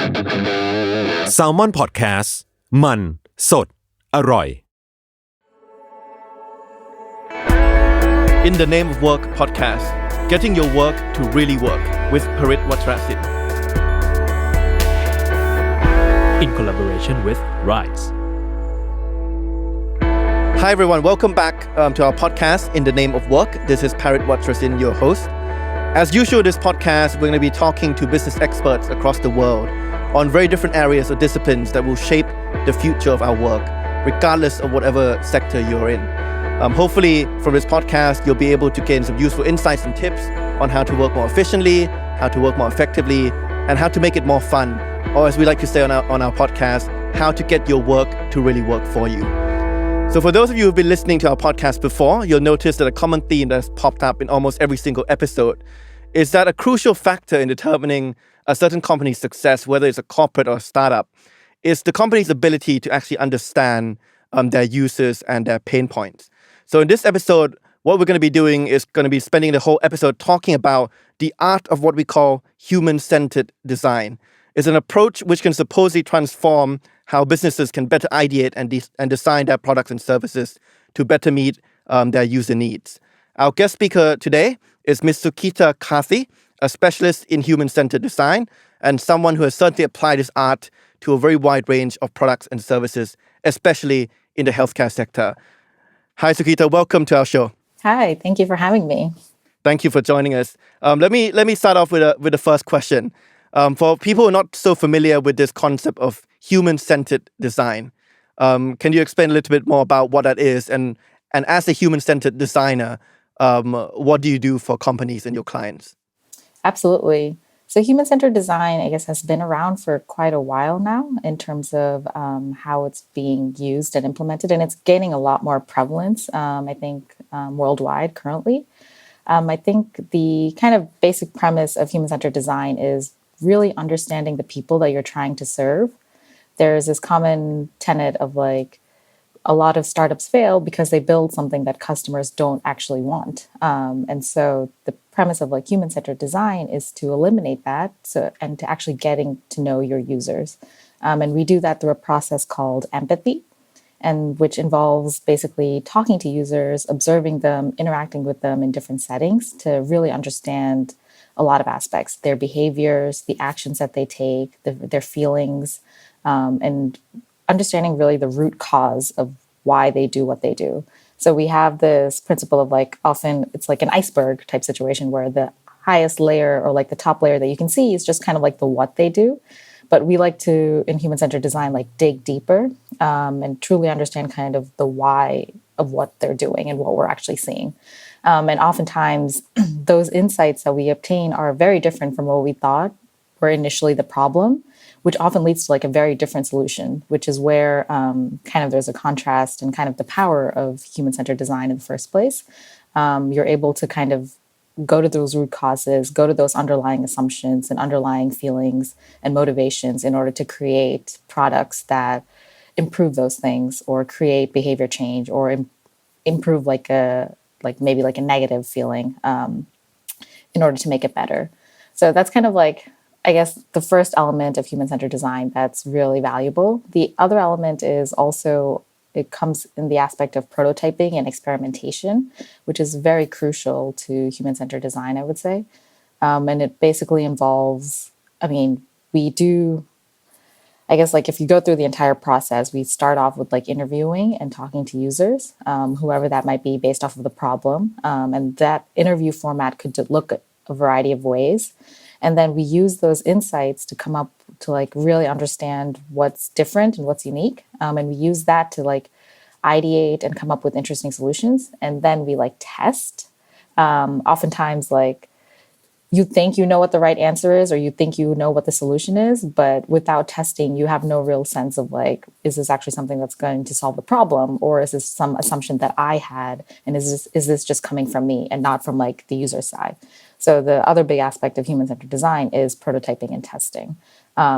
Salmon Podcast มันสดอร่อย In the Name of Work podcast, getting your work to really work with Parit Wacharasindhu. In collaboration with Rise. Hi everyone, welcome back to our podcast In the Name of Work. This is Parit Wacharasindhu, your host. As usual, this podcast, we're going to be talking to business experts across the world on very different areas or disciplines that will shape the future of our work, regardless of whatever sector you're in. Hopefully, from this podcast, you'll be able to gain some useful insights and tips on how to work more efficiently, how to work more effectively, and how to make it more fun, or as we like to say on our podcast, how to get your work to really work for you. So for those of you who've been listening to our podcast before, you'll notice that a common theme that's popped up in almost every single episode is that a crucial factor in determining a certain company's success, whether it's a corporate or a startup, is the company's ability to actually understand their users and their pain points. So in this episode, what we're going to be doing is going to be spending the whole episode talking about the art of what we call human-centered design. It's an approach which can supposedly transform how businesses can better ideate and design their products and services to better meet their user needs. Our guest speaker today is Ms. Sukhita Karthi, a specialist in human-centered design and someone who has certainly applied this art to a very wide range of products and services, especially in the healthcare sector. Hi, Sukhita. Welcome to our show. Hi. Thank you for having me. Thank you for joining us. Let me start off with the first question. For people who are not so familiar with this concept of human-centered design, can you explain a little bit more about what that is? And as a human-centered designer, what do you do for companies and your clients? Absolutely. So human-centered design, I guess, has been around for quite a while now in terms of how it's being used and implemented. And it's gaining a lot more prevalence, I think, worldwide currently. I think the kind of basic premise of human-centered design is really understanding the people that you're trying to serve. There's this common tenet of like, a lot of startups fail because they build something that customers don't actually want. And so the premise of like human-centered design is to eliminate that and to actually getting to know your users. And we do that through a process called empathy, and which involves basically talking to users, observing them, interacting with them in different settings to really understand a lot of aspects, their behaviors, the actions that they take, their feelings, and understanding really the root cause of why they do what they do. So we have this principle of like, often it's like an iceberg type situation where the highest layer or like the top layer that you can see is just kind of like the what they do. But we like to, in human-centered design, like dig deeper and truly understand kind of the why of what they're doing and what we're actually seeing. And oftentimes those insights that we obtain are very different from what we thought were initially the problem, which often leads to like a very different solution, which is where kind of there's a contrast and kind of the power of human-centered design in the first place. You're able to kind of go to those root causes, go to those underlying assumptions and underlying feelings and motivations in order to create products that improve those things or create behavior change or improve maybe a negative feeling in order to make it better. So that's kind of like, I guess, the first element of human-centered design that's really valuable. The other element is also, it comes in the aspect of prototyping and experimentation, which is very crucial to human-centered design, I would say. And it basically involves, we do, I guess, like if you go through the entire process, we start off with like interviewing and talking to users, whoever that might be based off of the problem. And that interview format could look a variety of ways. And then we use those insights to come up to like really understand what's different and what's unique. And we use that to like ideate and come up with interesting solutions. And then we like test. Oftentimes like you think you know what the right answer is, or you think you know what the solution is, but without testing, you have no real sense of like, is this actually something that's going to solve the problem? Or is this some assumption that I had? And is this just coming from me and not from like the user side? So the other big aspect of human-centered design is prototyping and testing,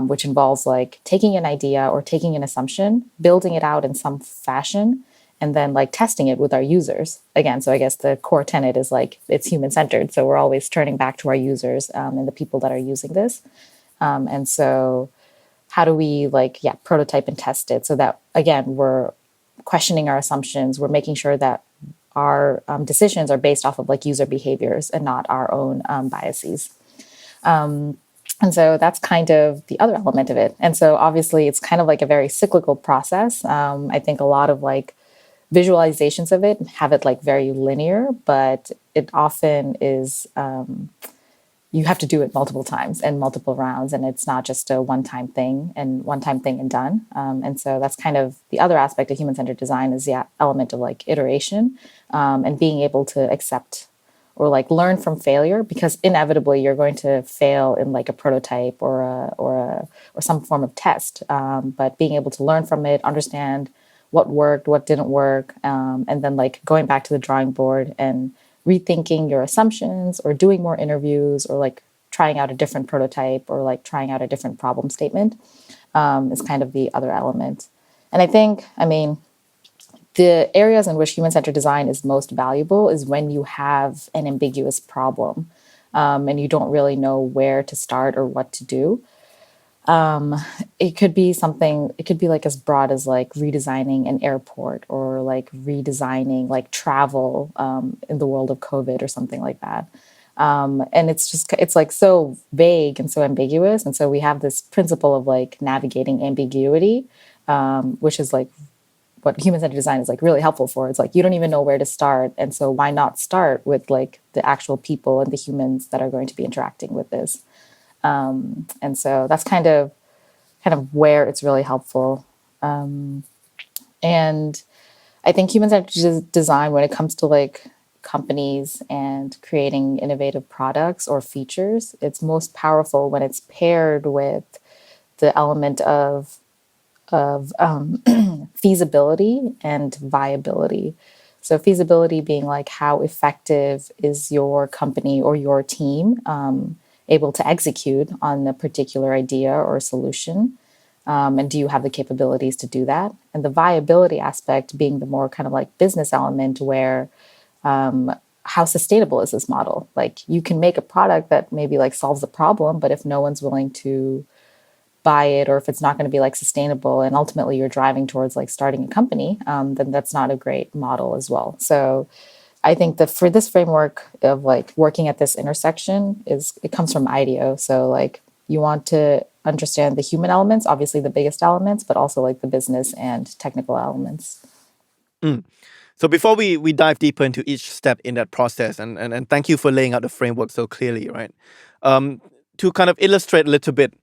which involves like taking an idea or taking an assumption, building it out in some fashion, and then like testing it with our users. Again, so I guess the core tenet is like it's human-centered. So we're always turning back to our users and the people that are using this. And so how do we prototype and test it so that, again, we're questioning our assumptions. We're making sure that our decisions are based off of like user behaviors and not our own biases. And so that's kind of the other element of it. And so obviously it's kind of like a very cyclical process. I think a lot of like visualizations of it have it like very linear, but it often is, you have to do it multiple times and multiple rounds, and it's not just a one-time thing and done. And so that's kind of the other aspect of human-centered design is the element of like iteration, and being able to accept or like learn from failure, because inevitably you're going to fail in like a prototype or some form of test. But being able to learn from it, understand what worked, what didn't work, and then like going back to the drawing board and rethinking your assumptions or doing more interviews or like trying out a different prototype or like trying out a different problem statement is kind of the other element. And I think, the areas in which human-centered design is most valuable is when you have an ambiguous problem and you don't really know where to start or what to do. It could be like as broad as like redesigning an airport or like redesigning like travel in the world of COVID or something like that. And it's like so vague and so ambiguous. And so we have this principle of like navigating ambiguity, which is like what human-centered design is like really helpful for. It's like you don't even know where to start. And so why not start with like the actual people and the humans that are going to be interacting with this? And so that's kind of where it's really helpful. And I think human-centered design, when it comes to like companies and creating innovative products or features, it's most powerful when it's paired with the element of feasibility and viability. So feasibility being like how effective is your company or your team able to execute on a particular idea or solution? And do you have the capabilities to do that? And the viability aspect being the more kind of like business element where how sustainable is this model? Like you can make a product that maybe like solves the problem, but if no one's willing to buy it, or if it's not going to be like sustainable and ultimately you're driving towards like starting a company, then that's not a great model as well. So I think that for this framework of like working at this intersection it comes from IDEO. So like you want to understand the human elements, obviously the biggest elements, but also like the business and technical elements. So before we dive deeper into each step in that process, and thank you for laying out the framework so clearly, right? To kind of illustrate a little bit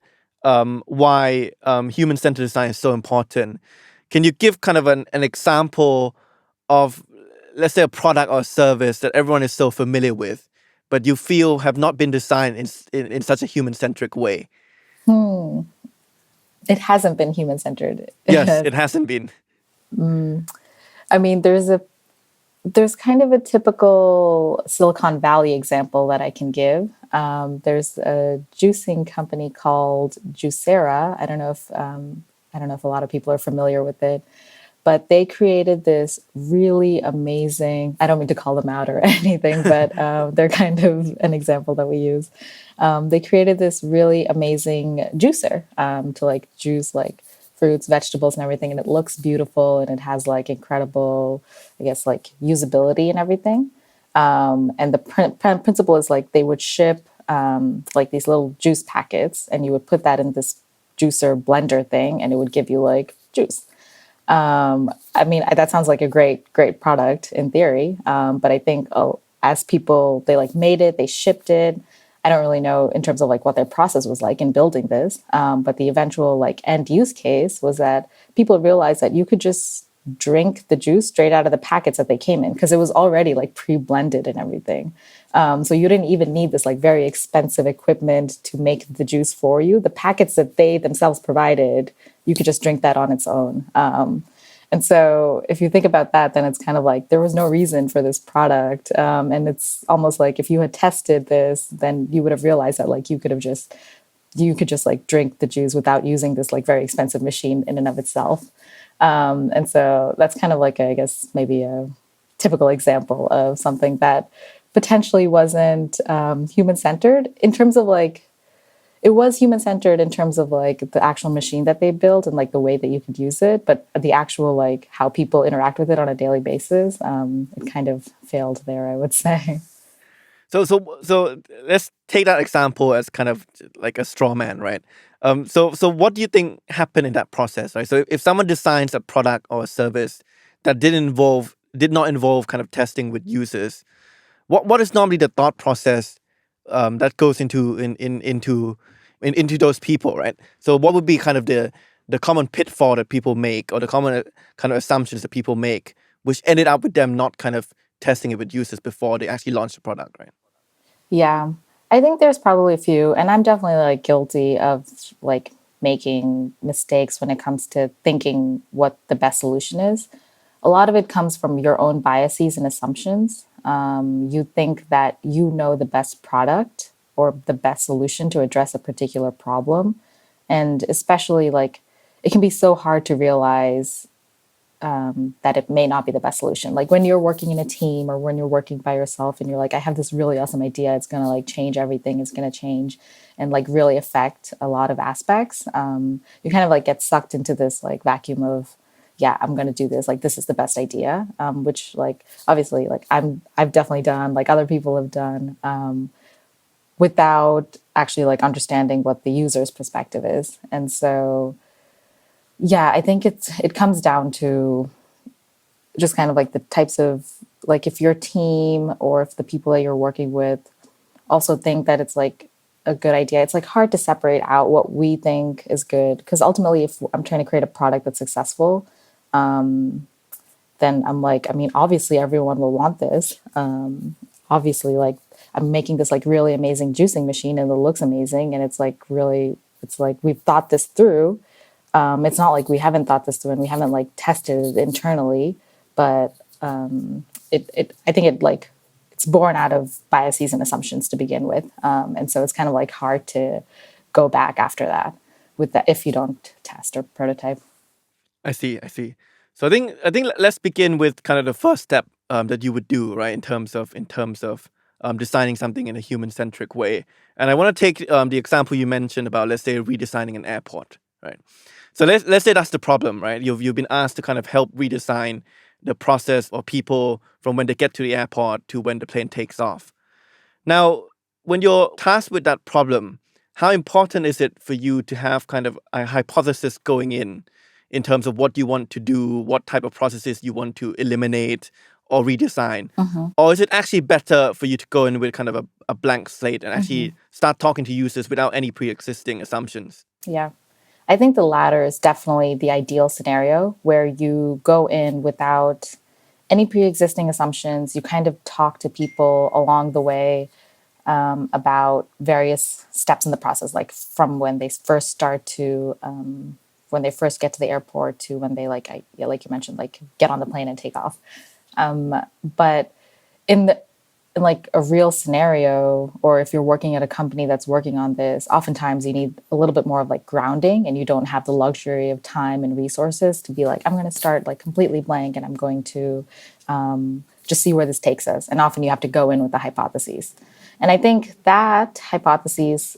why human-centered design is so important, can you give kind of an example of, let's say, a product or a service that everyone is so familiar with, but you feel have not been designed in such a human-centric way? It hasn't been human-centered. Yes, it hasn't been. There's kind of a typical Silicon Valley example that I can give. There's a juicing company called Juicera. I don't know if a lot of people are familiar with it, but they created this really amazing, I don't mean to call them out or anything, but they're kind of an example that we use. They created this really amazing juicer to like juice like fruits, vegetables, and everything. And it looks beautiful and it has like incredible, I guess, like usability and everything. And the principle is like they would ship like these little juice packets and you would put that in this juicer blender thing and it would give you like juice. That sounds like a great product in theory. But I think as people, they like made it, they shipped it. I don't really know in terms of like what their process was like in building this. But the eventual like end use case was that people realized that you could just drink the juice straight out of the packets that they came in because it was already like pre-blended and everything. So you didn't even need this like very expensive equipment to make the juice for you. The packets that they themselves provided, you could just drink that on its own. And so if you think about that, then it's kind of like there was no reason for this product. And it's almost like if you had tested this, then you would have realized that like you could just like drink the juice without using this like very expensive machine in and of itself. And so that's kind of like, I guess, maybe a typical example of something that potentially wasn't human-centered in terms of like, it was human-centered in terms of like the actual machine that they built and like the way that you could use it, but the actual like how people interact with it on a daily basis, it kind of failed there, I would say. So let's take that example as kind of like a straw man, right? So what do you think happened in that process, right? So if someone designs a product or a service that did not involve kind of testing with users, what is normally the thought process that goes into those people, right? So what would be kind of the common pitfall that people make, or the common kind of assumptions that people make, which ended up with them not kind of testing it with users before they actually launch the product, right? Yeah, I think there's probably a few, and I'm definitely like guilty of like making mistakes when it comes to thinking what the best solution is. A lot of it comes from your own biases and assumptions. You think that you know the best product or the best solution to address a particular problem. And especially like it can be so hard to realize that it may not be the best solution. Like when you're working in a team or when you're working by yourself and you're like, I have this really awesome idea. It's going to like change everything. It's going to change and like really affect a lot of aspects. You kind of like get sucked into this like vacuum of, yeah, I'm going to do this. Like, this is the best idea, which like, obviously like I've definitely done, like other people have done, without actually like understanding what the user's perspective is. And so, yeah, I think it comes down to just kind of like the types of, like if your team or if the people that you're working with also think that it's like a good idea, it's like hard to separate out what we think is good. Because ultimately, if I'm trying to create a product that's successful, then I'm like, I mean, obviously everyone will want this. Obviously, like I'm making this like really amazing juicing machine and it looks amazing. And it's like we've thought this through. It's not like we haven't thought this through and we haven't like tested it internally, but I think it's born out of biases and assumptions to begin with, and so it's kind of like hard to go back after that with that if you don't test or prototype. I see. So I think let's begin with kind of the first step that you would do, right, in terms of designing something in a human-centric way. And I want to take the example you mentioned about, let's say, redesigning an airport, right? So let's say that's the problem, right? You've been asked to kind of help redesign the process or people from when they get to the airport to when the plane takes off. Now, when you're tasked with that problem, how important is it for you to have kind of a hypothesis going in terms of what you want to do, what type of processes you want to eliminate or redesign? Or is it actually better for you to go in with kind of a blank slate and actually start talking to users without any pre-existing assumptions? Yeah. I think the latter is definitely the ideal scenario where you go in without any pre-existing assumptions. You kind of talk to people along the way about various steps in the process, like from when they first start to when they first get to the airport to when they like you mentioned, like get on the plane and take off. But in like a real scenario, or if you're working at a company that's working on this, oftentimes you need a little bit more of like grounding, and you don't have the luxury of time and resources to be like, I'm going to start like completely blank and I'm going to just see where this takes us. And often you have to go in with the hypotheses. And I think that hypotheses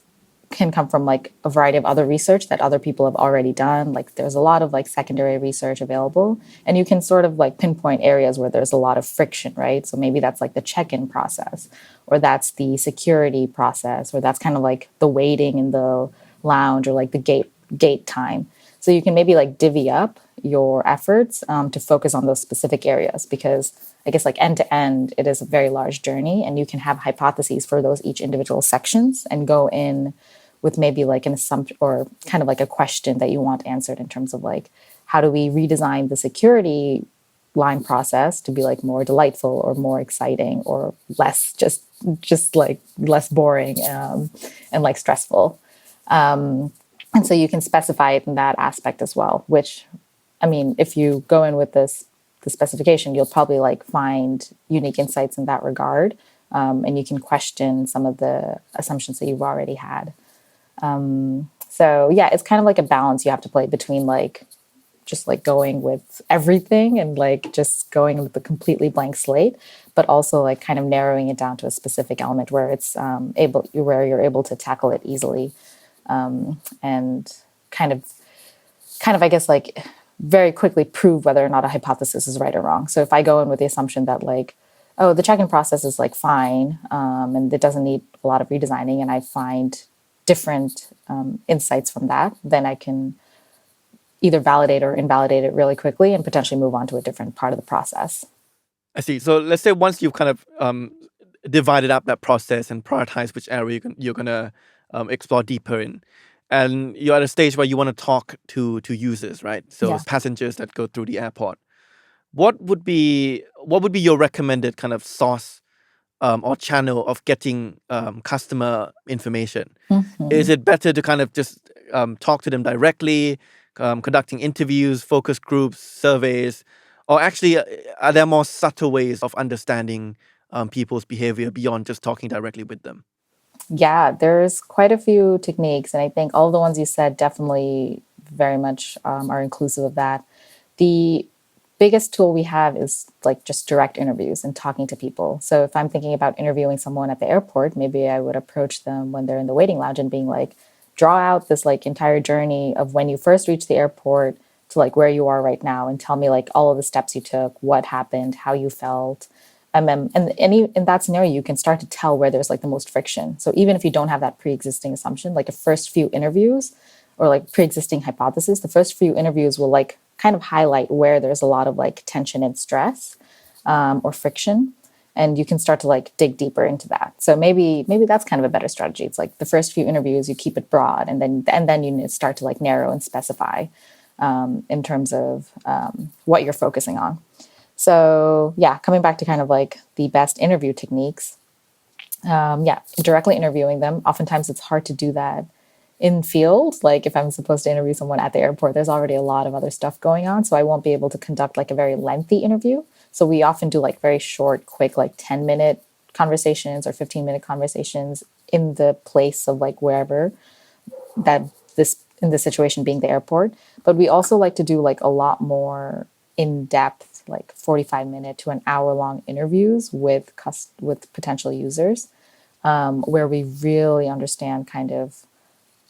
can come from like a variety of other research that other people have already done. Like there's a lot of like secondary research available, and you can sort of like pinpoint areas where there's a lot of friction, right? So maybe that's like the check-in process, or that's the security process, or that's kind of like the waiting in the lounge, or like the gate time. So you can maybe like divvy up your efforts to focus on those specific areas, because I guess like end to end, it is a very large journey, and you can have hypotheses for those each individual sections and go in with maybe like an assumption or kind of like a question that you want answered in terms of like, how do we redesign the security line process to be like more delightful or more exciting or less just like less boring and like stressful. And so you can specify it in that aspect as well, which, I mean, if you go in with the specification, you'll probably like find unique insights in that regard. And you can question some of the assumptions that you've already had. So yeah, it's kind of like a balance you have to play between like just like going with everything and like just going with a completely blank slate, but also like kind of narrowing it down to a specific element where it's where you're able to tackle it easily. and I guess like very quickly prove whether or not a hypothesis is right or wrong. So if I go in with the assumption that like, oh, the check-in process is like fine, and it doesn't need a lot of redesigning, and I find different insights from that, then I can either validate or invalidate it really quickly and potentially move on to a different part of the process. I see. So let's say once you've kind of divided up that process and prioritized which area you're gonna explore deeper in, and you're at a stage where you want to talk to users, right? So Yeah. passengers that go through the airport. What would be your recommended kind of source or channel of getting customer information? Is it better to kind of just talk to them directly, conducting interviews, focus groups, surveys, or actually are there more subtle ways of understanding people's behavior beyond just talking directly with them? Yeah, there's quite a few techniques, and I think all the ones you said definitely very much are inclusive of that. The biggest tool we have is like just direct interviews and talking to people. So if I'm thinking about interviewing someone at the airport, maybe I would approach them when they're in the waiting lounge and being like, draw out this like entire journey of when you first reached the airport to like where you are right now, and tell me like all of the steps you took, what happened, how you felt. And in that scenario, you can start to tell where there's like the most friction. So even if you don't have that pre-existing assumption, like the first few interviews or like pre-existing hypothesis, the first few interviews will like kind of highlight where there's a lot of like tension and stress or friction. And you can start to like dig deeper into that. So maybe that's kind of a better strategy. It's like the first few interviews, you keep it broad, and then you start to like narrow and specify in terms of what you're focusing on. So yeah, coming back to kind of like the best interview techniques, directly interviewing them. Oftentimes it's hard to do that in field. Like if I'm supposed to interview someone at the airport, there's already a lot of other stuff going on. So I won't be able to conduct like a very lengthy interview. So we often do like very short, quick, like 10-minute conversations or 15-minute conversations in the place of like wherever that this in this situation being the airport. But we also like to do like a lot more in-depth, like 45-minute to an hour-long interviews with potential users, where we really understand kind of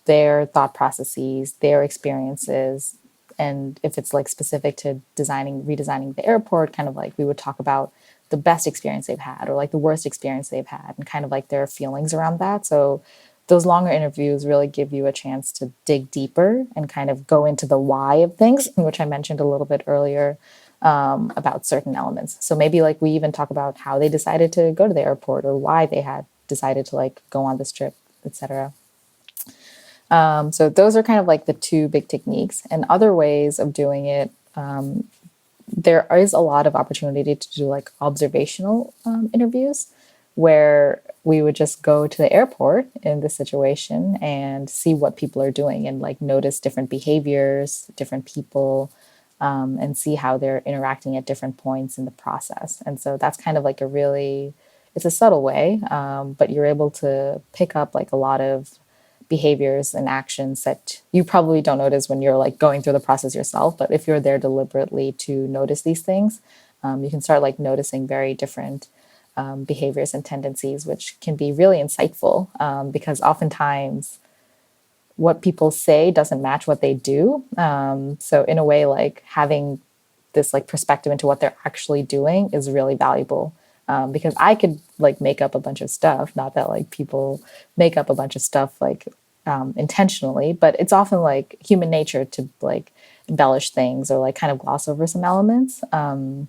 their thought processes, their experiences. And if it's like specific to redesigning the airport, kind of like we would talk about the best experience they've had or like the worst experience they've had and kind of like their feelings around that. So those longer interviews really give you a chance to dig deeper and kind of go into the why of things, which I mentioned a little bit earlier about certain elements. So maybe like we even talk about how they decided to go to the airport or why they had decided to like go on this trip, etc. So those are kind of like the two big techniques. And other ways of doing it, there is a lot of opportunity to do like observational interviews where we would just go to the airport in this situation and see what people are doing and like notice different behaviors, different people, and see how they're interacting at different points in the process. And so that's kind of like it's a subtle way, but you're able to pick up like a lot of behaviors and actions that you probably don't notice when you're like going through the process yourself. But if you're there deliberately to notice these things, you can start like noticing very different behaviors and tendencies, which can be really insightful because oftentimes what people say doesn't match what they do. So in a way, like having this like perspective into what they're actually doing is really valuable. Because I could like make up a bunch of stuff, not that like people make up a bunch of stuff like intentionally, but it's often like human nature to like embellish things or like kind of gloss over some elements. And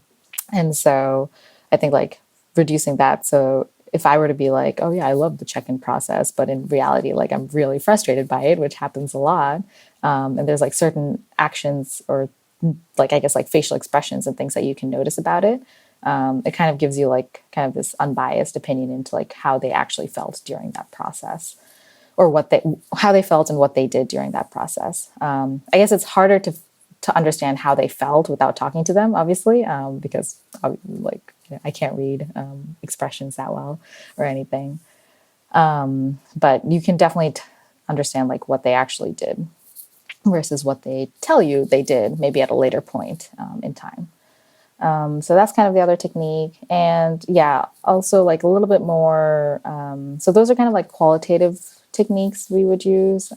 so I think like reducing that. So if I were to be like, oh yeah, I love the check-in process, but in reality, like I'm really frustrated by it, which happens a lot. And there's like certain actions or like, I guess like facial expressions and things that you can notice about it. It kind of gives you like kind of this unbiased opinion into like how they actually felt during that process or how they felt and what they did during that process. I guess it's harder to understand how they felt without talking to them, obviously, because like I can't read expressions that well or anything. But you can definitely understand like what they actually did versus what they tell you they did, maybe at a later point in time. So that's kind of the other technique. And yeah, also like a little bit more. So those are kind of like qualitative techniques we would use.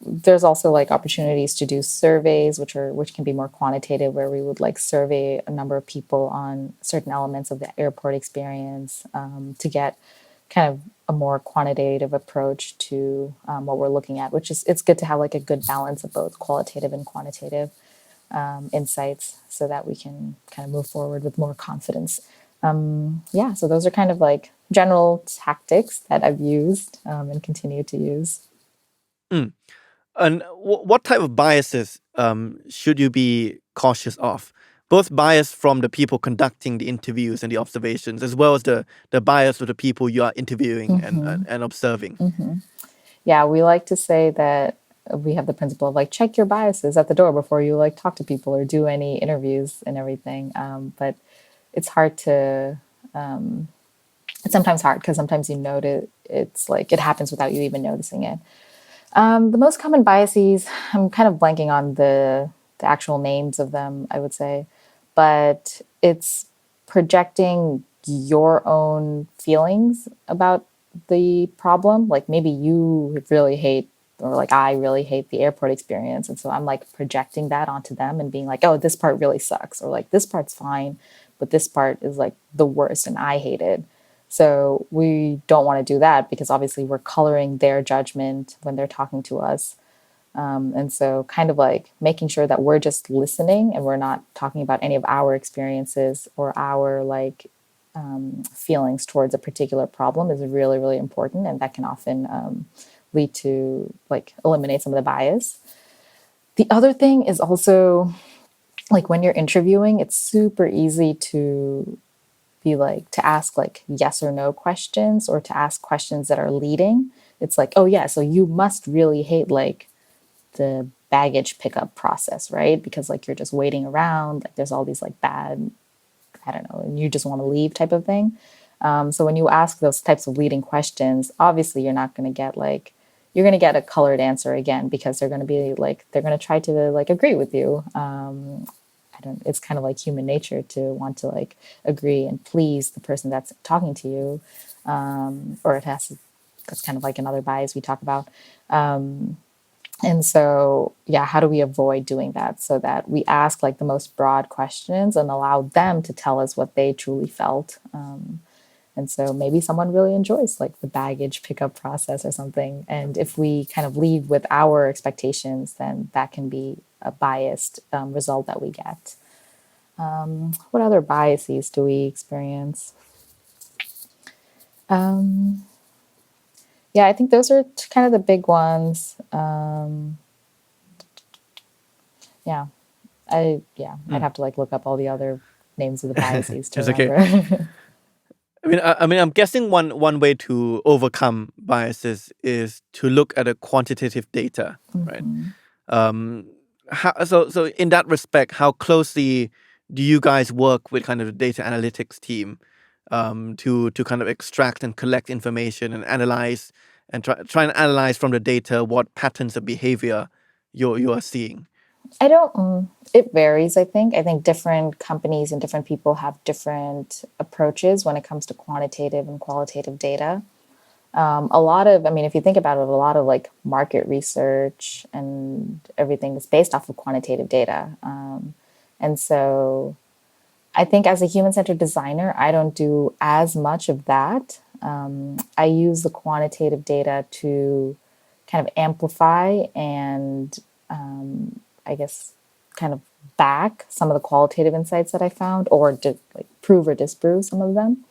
There's also like opportunities to do surveys, which can be more quantitative, where we would like survey a number of people on certain elements of the airport experience to get kind of a more quantitative approach to what we're looking at, which is it's good to have like a good balance of both qualitative and quantitative insights so that we can kind of move forward with more confidence. So those are kind of like general tactics that I've used and continue to use. And what type of biases should you be cautious of? Both bias from the people conducting the interviews and the observations, as well as the bias of the people you are interviewing and observing. Yeah, we like to say that we have the principle of like check your biases at the door before you like talk to people or do any interviews and everything. But it's hard to. It's sometimes hard because sometimes you notice it's like it happens without you even noticing it. The most common biases, I'm kind of blanking on the actual names of them, I would say, but it's projecting your own feelings about the problem. Like maybe you really hate, or like I really hate the airport experience. And so I'm like projecting that onto them and being like, oh, this part really sucks. Or like this part's fine, but this part is like the worst and I hate it. So we don't want to do that because obviously we're coloring their judgment when they're talking to us. And so kind of like making sure that we're just listening and we're not talking about any of our experiences or our like feelings towards a particular problem is really, really important. And that can often lead to like eliminate some of the bias. The other thing is also like when you're interviewing, it's super easy to be like to ask like yes or no questions or to ask questions that are leading. It's like, oh yeah, so you must really hate like the baggage pickup process, right? Because like you're just waiting around, like there's all these like bad, I don't know, and you just want to leave type of thing. So when you ask those types of leading questions, obviously you're not going to get like, you're going to get a colored answer again, because they're going to be like, they're going to try to like agree with you. It's kind of like human nature to want to like agree and please the person that's talking to you. That's kind of like another bias we talk about. And so, yeah, how do we avoid doing that so that we ask like the most broad questions and allow them to tell us what they truly felt? And so maybe someone really enjoys like the baggage pickup process or something. And if we kind of lead with our expectations, then that can be a biased result that we get. What other biases do we experience? Yeah, I think those are kind of the big ones. I'd have to like look up all the other names of the biases to remember. Okay. I mean, I'm guessing one way to overcome biases is to look at a quantitative data, right? So in that respect, how closely do you guys work with kind of the data analytics team to kind of extract and collect information and analyze and try and analyze from the data what patterns of behavior you are seeing? It varies, I think. I think different companies and different people have different approaches when it comes to quantitative and qualitative data. If you think about it, a lot of like market research and everything is based off of quantitative data. And so I think as a human-centered designer, I don't do as much of that. I use the quantitative data to kind of amplify and I guess kind of back some of the qualitative insights that I found, or like prove or disprove some of them.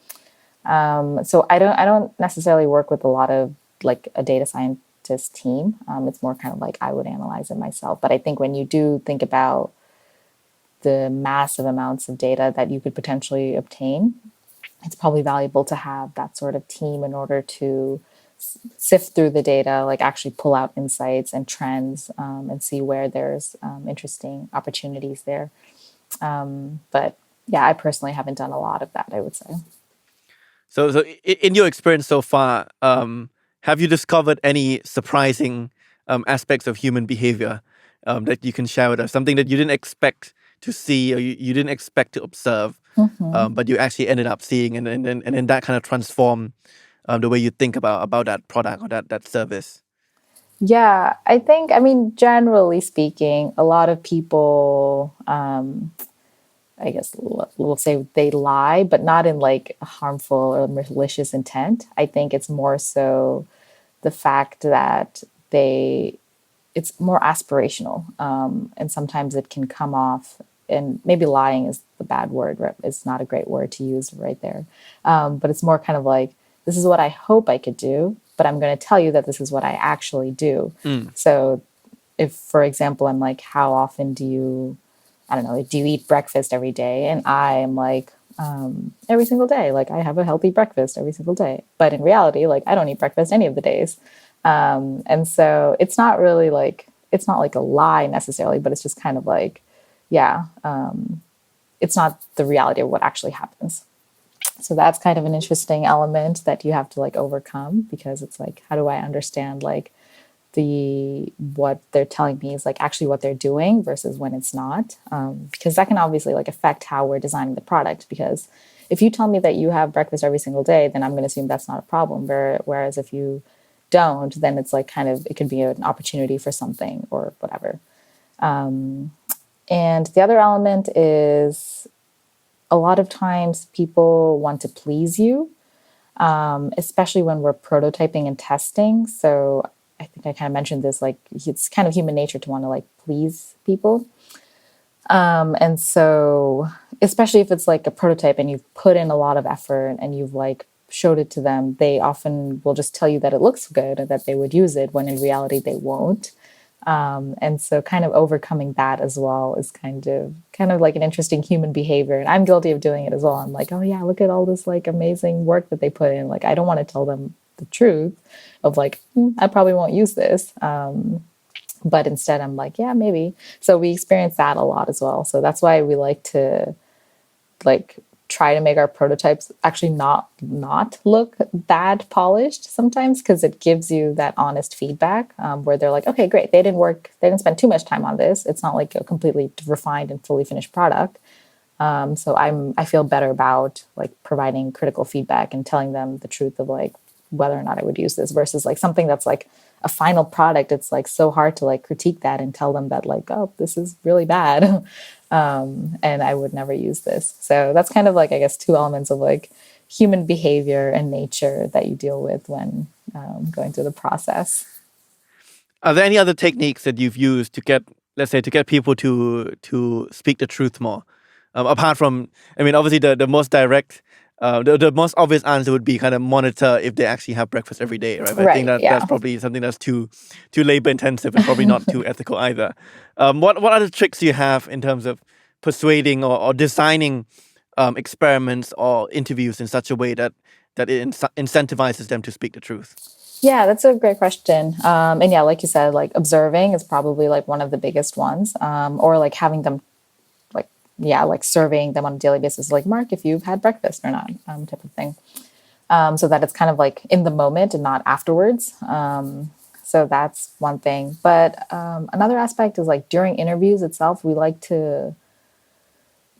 So I don't necessarily work with a lot of like a data scientist team. It's more kind of like I would analyze it myself. But I think when you do think about the massive amounts of data that you could potentially obtain, it's probably valuable to have that sort of team in order to sift through the data, like actually pull out insights and trends and see where there's interesting opportunities there. But yeah, I personally haven't done a lot of that, I would say. So in your experience so far, have you discovered any surprising aspects of human behavior that you can share with us? Something that you didn't expect to see or you didn't expect to observe, but you actually ended up seeing, and then that kind of transformed the way you think about that product or that service? Yeah, I mean, generally speaking, a lot of people, I guess we'll say they lie, but not in like a harmful or malicious intent. I think it's more so the fact that it's more aspirational. And sometimes it can come off, and maybe lying is the bad word, right? It's not a great word to use right there. But it's more kind of like, this is what I hope I could do, but I'm going to tell you that this is what I actually do. So if, for example, I'm like, how often do you, I don't know, do you eat breakfast every day? And I am like, every single day, like I have a healthy breakfast every single day. But in reality, like I don't eat breakfast any of the days. And so it's not really like, it's not like a lie necessarily, but it's just kind of like, yeah, it's not the reality of what actually happens. So that's kind of an interesting element that you have to like overcome, because it's like, how do I understand like what they're telling me is like actually what they're doing versus when it's not, because that can obviously like affect how we're designing the product. Because if you tell me that you have breakfast every single day, then I'm going to assume that's not a problem. Whereas if you don't, then it's like kind of, it could be an opportunity for something or whatever. And the other element is a lot of times people want to please you, especially when we're prototyping and testing. So I think I kind of mentioned this, like it's kind of human nature to want to like please people. And so especially if it's like a prototype and you've put in a lot of effort and you've like showed it to them, they often will just tell you that it looks good and that they would use it, when in reality they won't. And so kind of overcoming that as well is kind of like an interesting human behavior. And I'm guilty of doing it as well. I'm like, oh yeah, look at all this like amazing work that they put in. Like, I don't want to tell them the truth of like, I probably won't use this. But instead I'm like, yeah, maybe. So we experience that a lot as well. So that's why we like to like try to make our prototypes actually not look that polished sometimes, because it gives you that honest feedback, where they're like, okay, great, they didn't spend too much time on this. It's not like a completely refined and fully finished product. So I feel better about like providing critical feedback and telling them the truth of like whether or not I would use this, versus like something that's like a final product. It's like so hard to like critique that and tell them that like, oh, this is really bad. And I would never use this. So that's kind of like, I guess, two elements of like human behavior and nature that you deal with when going through the process. Are there any other techniques that you've used to get, let's say, to get people to speak the truth more? Apart from, I mean, obviously the most direct, the most obvious answer would be kind of monitor if they actually have breakfast every day, right? But I think that's probably something that's too labor intensive and probably not too ethical either. What other tricks do you have in terms of persuading or designing experiments or interviews in such a way that it incentivizes them to speak the truth? Yeah, that's a great question. And yeah, like you said, like observing is probably like one of the biggest ones, or like having them like surveying them on a daily basis, like, Mark, if you've had breakfast or not, type of thing. So that it's kind of like in the moment and not afterwards. So that's one thing. But another aspect is like during interviews itself, we like to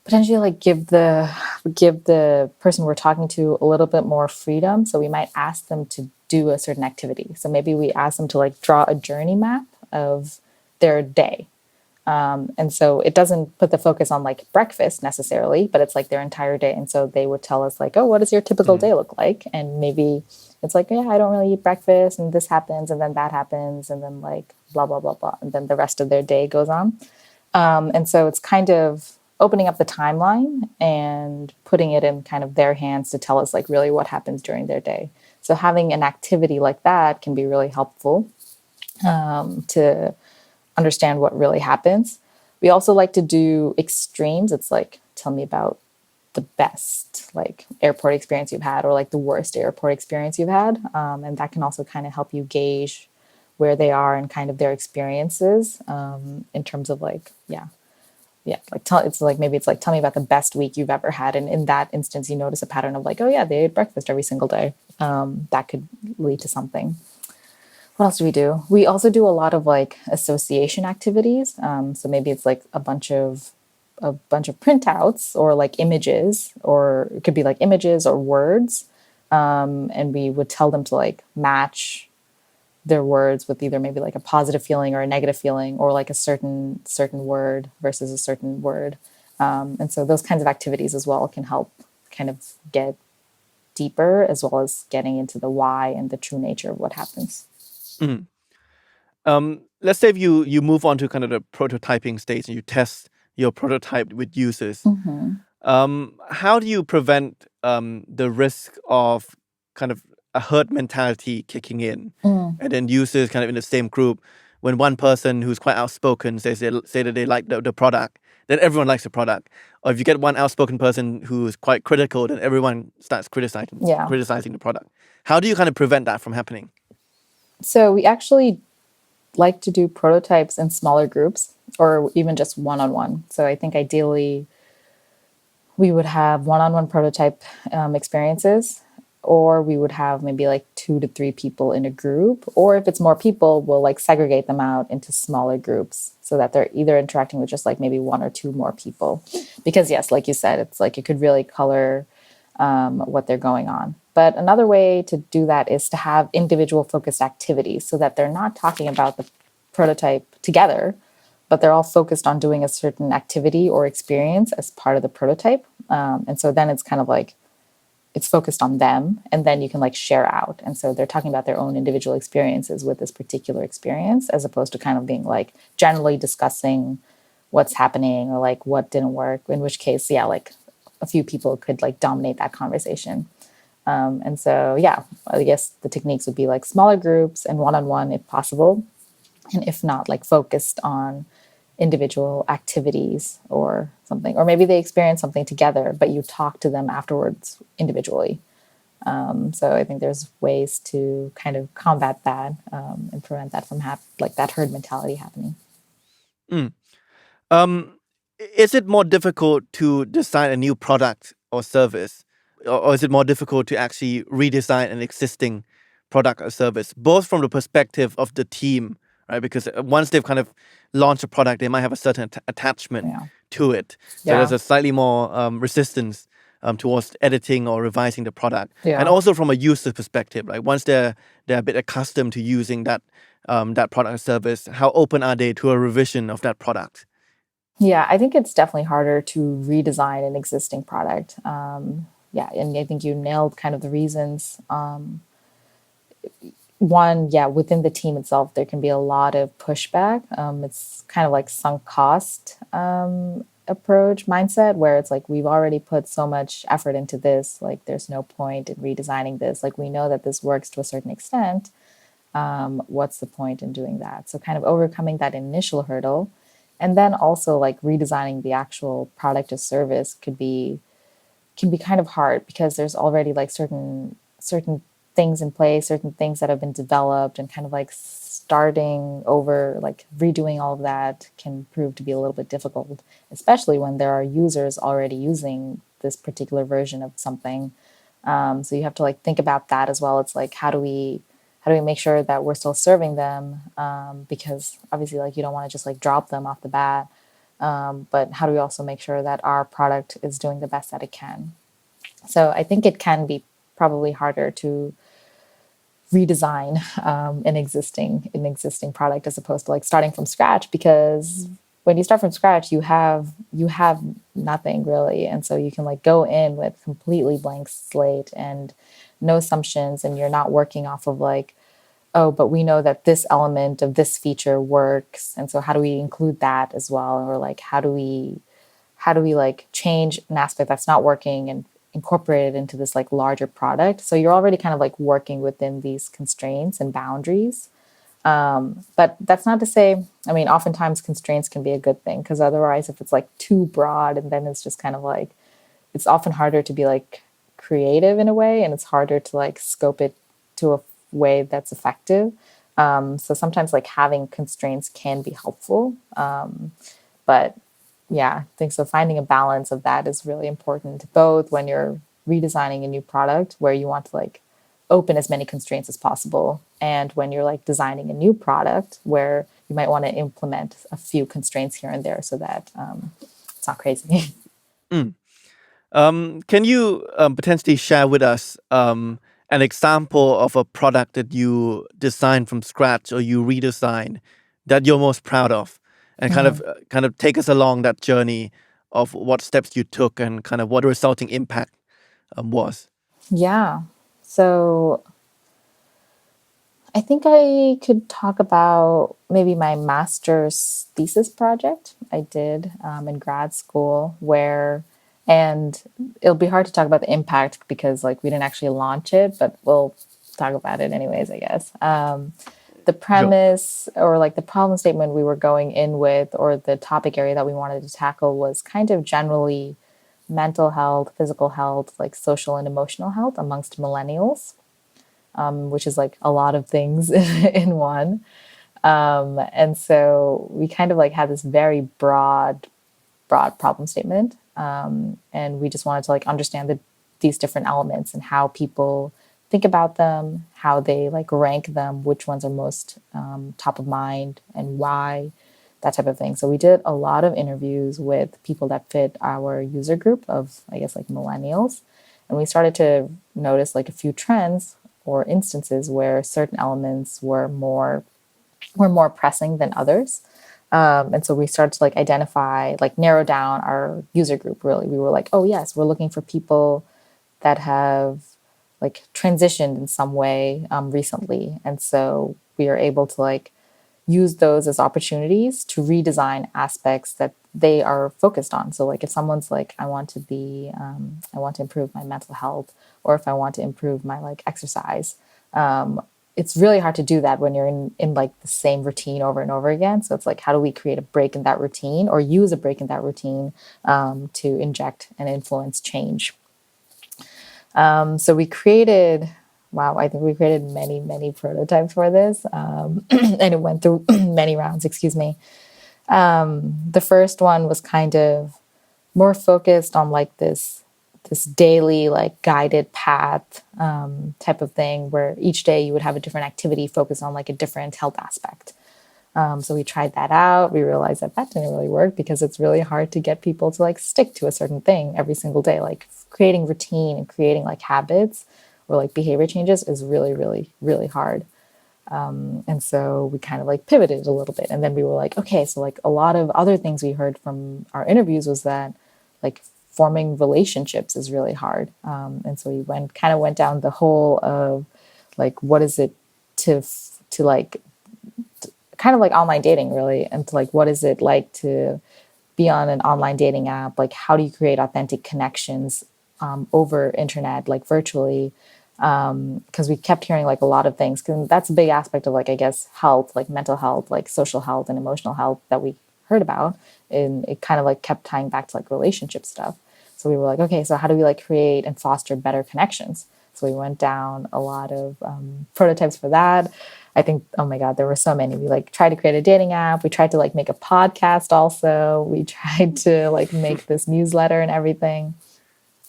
potentially like give the person we're talking to a little bit more freedom. So we might ask them to do a certain activity. So maybe we ask them to like draw a journey map of their day. And so it doesn't put the focus on like breakfast necessarily, but it's like their entire day. And so they would tell us like, oh, what does your typical day look like? And maybe it's like, yeah, I don't really eat breakfast, and this happens, and then that happens, and then like blah, blah, blah, blah. And then the rest of their day goes on. And so it's kind of opening up the timeline and putting it in kind of their hands to tell us like really what happens during their day. So having an activity like that can be really helpful to understand what really happens. We also like to do extremes. It's like, tell me about the best like airport experience you've had, or like the worst airport experience you've had. And that can also kind of help you gauge where they are and kind of their experiences in terms of like, maybe it's like, tell me about the best week you've ever had. And in that instance, you notice a pattern of like, oh yeah, they ate breakfast every single day. That could lead to something. What else do we do? We also do a lot of like association activities. So maybe it's like a bunch of printouts or like images, or it could be like images or words. and we would tell them to like match their words with either maybe like a positive feeling or a negative feeling, or like a certain word versus a certain word. And so those kinds of activities as well can help kind of get deeper, as well as getting into the why and the true nature of what happens. Let's say if you move on to kind of the prototyping stage and you test your prototype with users. How do you prevent the risk of kind of a herd mentality kicking in, and then users kind of in the same group, when one person who's quite outspoken say that they like the product, then everyone likes the product. Or if you get one outspoken person who's quite critical, then everyone starts criticizing the product. How do you kind of prevent that from happening? So we actually like to do prototypes in smaller groups, or even just one-on-one. So I think ideally we would have one-on-one prototype experiences, or we would have maybe like 2 to 3 people in a group. Or if it's more people, we'll like segregate them out into smaller groups so that they're either interacting with just like maybe 1 or 2 more people. Because yes, like you said, it's like it could really color what they're going on. But another way to do that is to have individual focused activities so that they're not talking about the prototype together, but they're all focused on doing a certain activity or experience as part of the prototype. And so then it's kind of like, it's focused on them, and then you can like share out. And so they're talking about their own individual experiences with this particular experience, as opposed to kind of being like generally discussing what's happening or like what didn't work, in which case, yeah, like a few people could like dominate that conversation. And so, yeah, I guess the techniques would be like smaller groups and one-on-one if possible. And if not, like focused on individual activities or something. Or maybe they experience something together, but you talk to them afterwards individually. So I think there's ways to kind of combat that and prevent that from like that herd mentality happening. Is it more difficult to design a new product or service, or is it more difficult to actually redesign an existing product or service, both from the perspective of the team, right? Because once they've kind of launched a product, they might have a certain attachment to it. So there's a slightly more resistance towards editing or revising the product. And also from a user perspective, like once they're a bit accustomed to using that product or service, how open are they to a revision of that product? Yeah, I think it's definitely harder to redesign an existing product. Yeah, and I think you nailed kind of the reasons. One, yeah, within the team itself, there can be a lot of pushback. It's kind of like sunk cost approach mindset, where it's like, we've already put so much effort into this, like there's no point in redesigning this. Like we know that this works to a certain extent. What's the point in doing that? So kind of overcoming that initial hurdle. And then also like redesigning the actual product or service can be kind of hard, because there's already like certain things in place, certain things that have been developed, and kind of like starting over, like redoing all of that can prove to be a little bit difficult, especially when there are users already using this particular version of something. So you have to like think about that as well. It's like, how do we make sure that we're still serving them? Because obviously like you don't want to just like drop them off the bat. But how do we also make sure that our product is doing the best that it can? So I think it can be probably harder to redesign an existing product as opposed to like starting from scratch, because when you start from scratch, you have nothing really. And so you can like go in with completely blank slate and no assumptions, and you're not working off of like, oh, but we know that this element of this feature works, and so how do we include that as well? Or like, how do we like change an aspect that's not working and incorporate it into this like larger product? So you're already kind of like working within these constraints and boundaries. But that's not to say, I mean, oftentimes constraints can be a good thing, because otherwise if it's like too broad, and then it's just kind of like, it's often harder to be like creative in a way, and it's harder to like scope it to a way that's effective. So sometimes like having constraints can be helpful. But yeah, I think so. Finding a balance of that is really important, both when you're redesigning a new product where you want to like open as many constraints as possible, and when you're like designing a new product where you might want to implement a few constraints here and there so that it's not crazy. Can you potentially share with us an example of a product that you designed from scratch or you redesign that you're most proud of, and kind of take us along that journey of what steps you took and kind of what the resulting impact was. Yeah. So I think I could talk about maybe my master's thesis project I did in grad school, and it'll be hard to talk about the impact because like we didn't actually launch it, but we'll talk about it anyways, I guess. The premise or like the problem statement we were going in with, or the topic area that we wanted to tackle, was kind of generally mental health, physical health, like social and emotional health amongst millennials, which is like a lot of things in one. And so we kind of like had this very broad problem statement. And we just wanted to like understand these different elements and how people think about them, how they like rank them, which ones are most top of mind and why, that type of thing. So we did a lot of interviews with people that fit our user group of, I guess, like millennials. And we started to notice like a few trends or instances where certain elements were more pressing than others. And so we started to like identify, like narrow down our user group. Really, we were like, oh yes, we're looking for people that have like transitioned in some way recently. And so we are able to like use those as opportunities to redesign aspects that they are focused on. So like if someone's like, I want to improve my mental health, or if I want to improve my like exercise, it's really hard to do that when you're in like the same routine over and over again. So it's like, how do we create a break in that routine, or use a break in that routine to inject and influence change? So we created, I think we created many, many prototypes for this. And it went through many rounds, excuse me. The first one was kind of more focused on like this daily like guided path type of thing, where each day you would have a different activity focused on like a different health aspect. So we tried that out. We realized that didn't really work because it's really hard to get people to like stick to a certain thing every single day. Like creating routine and creating like habits or like behavior changes is really, really, really hard. And so we kind of like pivoted a little bit. And then we were like, okay, so like a lot of other things we heard from our interviews was that like forming relationships is really hard. And so we went down the hole of like, what is it to like, kind of like online dating really. And to like, what is it like to be on an online dating app? Like, how do you create authentic connections over internet, like virtually? Because we kept hearing like a lot of things, because that's a big aspect of like, I guess, health, like mental health, like social health and emotional health that we heard about. And it kind of like kept tying back to like relationship stuff. So we were like, okay, so how do we like create and foster better connections? So we went down a lot of prototypes for that. I think, oh my God, there were so many. We like tried to create a dating app. We tried to like make a podcast also. We tried to like make this newsletter and everything.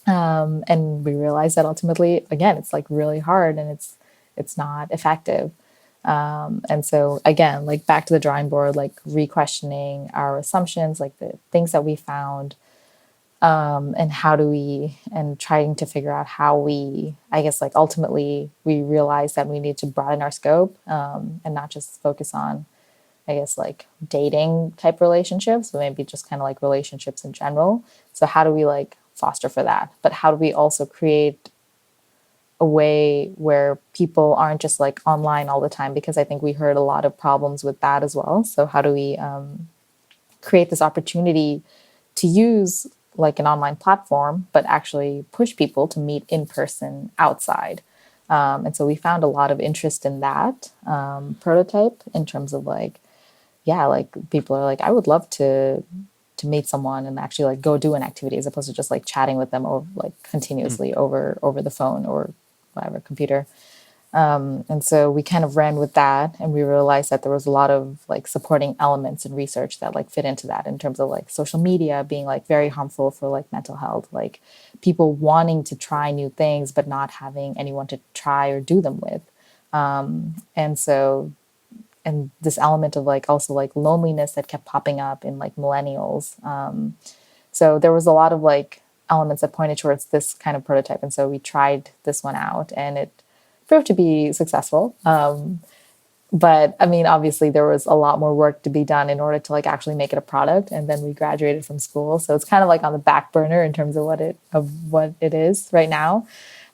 And we realized that ultimately, again, it's like really hard and it's not effective. And so again, like back to the drawing board, like re-questioning our assumptions, like the things that we found, and trying to figure out how we, I guess, like ultimately we realized that we need to broaden our scope, and not just focus on, I guess, like dating type relationships, but maybe just kind of like relationships in general. So how do we like foster for that? But how do we also create a way where people aren't just like online all the time? Because I think we heard a lot of problems with that as well. So how do we create this opportunity to use like an online platform, but actually push people to meet in person outside? And so we found a lot of interest in that prototype in terms of like, yeah, like people are like, I would love to meet someone and actually like go do an activity, as opposed to just like chatting with them over like continuously over the phone or whatever, computer. And so we kind of ran with that, and we realized that there was a lot of like supporting elements and research that like fit into that, in terms of like social media being like very harmful for like mental health, like people wanting to try new things but not having anyone to try or do them with. And this element of like also like loneliness that kept popping up in like millennials. So there was a lot of like elements that pointed towards this kind of prototype. And so we tried this one out, and it proved to be successful. But I mean, obviously there was a lot more work to be done in order to like actually make it a product. And then we graduated from school. So it's kind of like on the back burner in terms of what it is right now.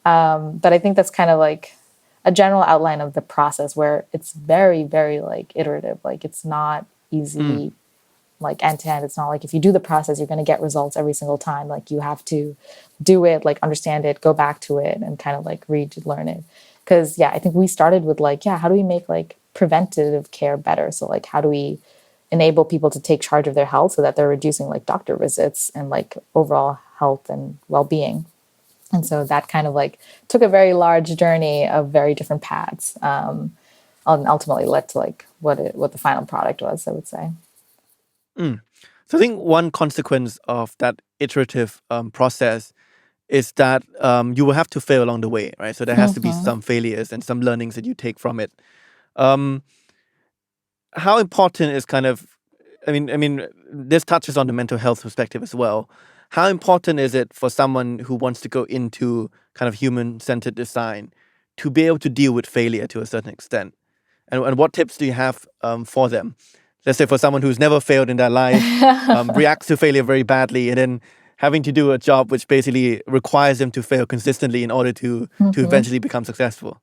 But I think that's kind of like a general outline of the process where it's very, very like iterative. Like it's not easy, like end to end. It's not like if you do the process, you're going to get results every single time. Like you have to do it, like understand it, go back to it and kind of like learn it. Because I think we started with like, how do we make like preventative care better? So like, how do we enable people to take charge of their health so that they're reducing like doctor visits and like overall health and well-being? And so that kind of like took a very large journey of very different paths, and ultimately led to like what the final product was, I would say. So I think one consequence of that iterative process is that you will have to fail along the way, right? So there has to be some failures and some learnings that you take from it. How important is kind of, I mean, this touches on the mental health perspective as well. How important is it for someone who wants to go into kind of human-centered design to be able to deal with failure to a certain extent? And what tips do you have for them? Let's say for someone who's never failed in their life, reacts to failure very badly, and then having to do a job which basically requires them to fail consistently in order to eventually become successful.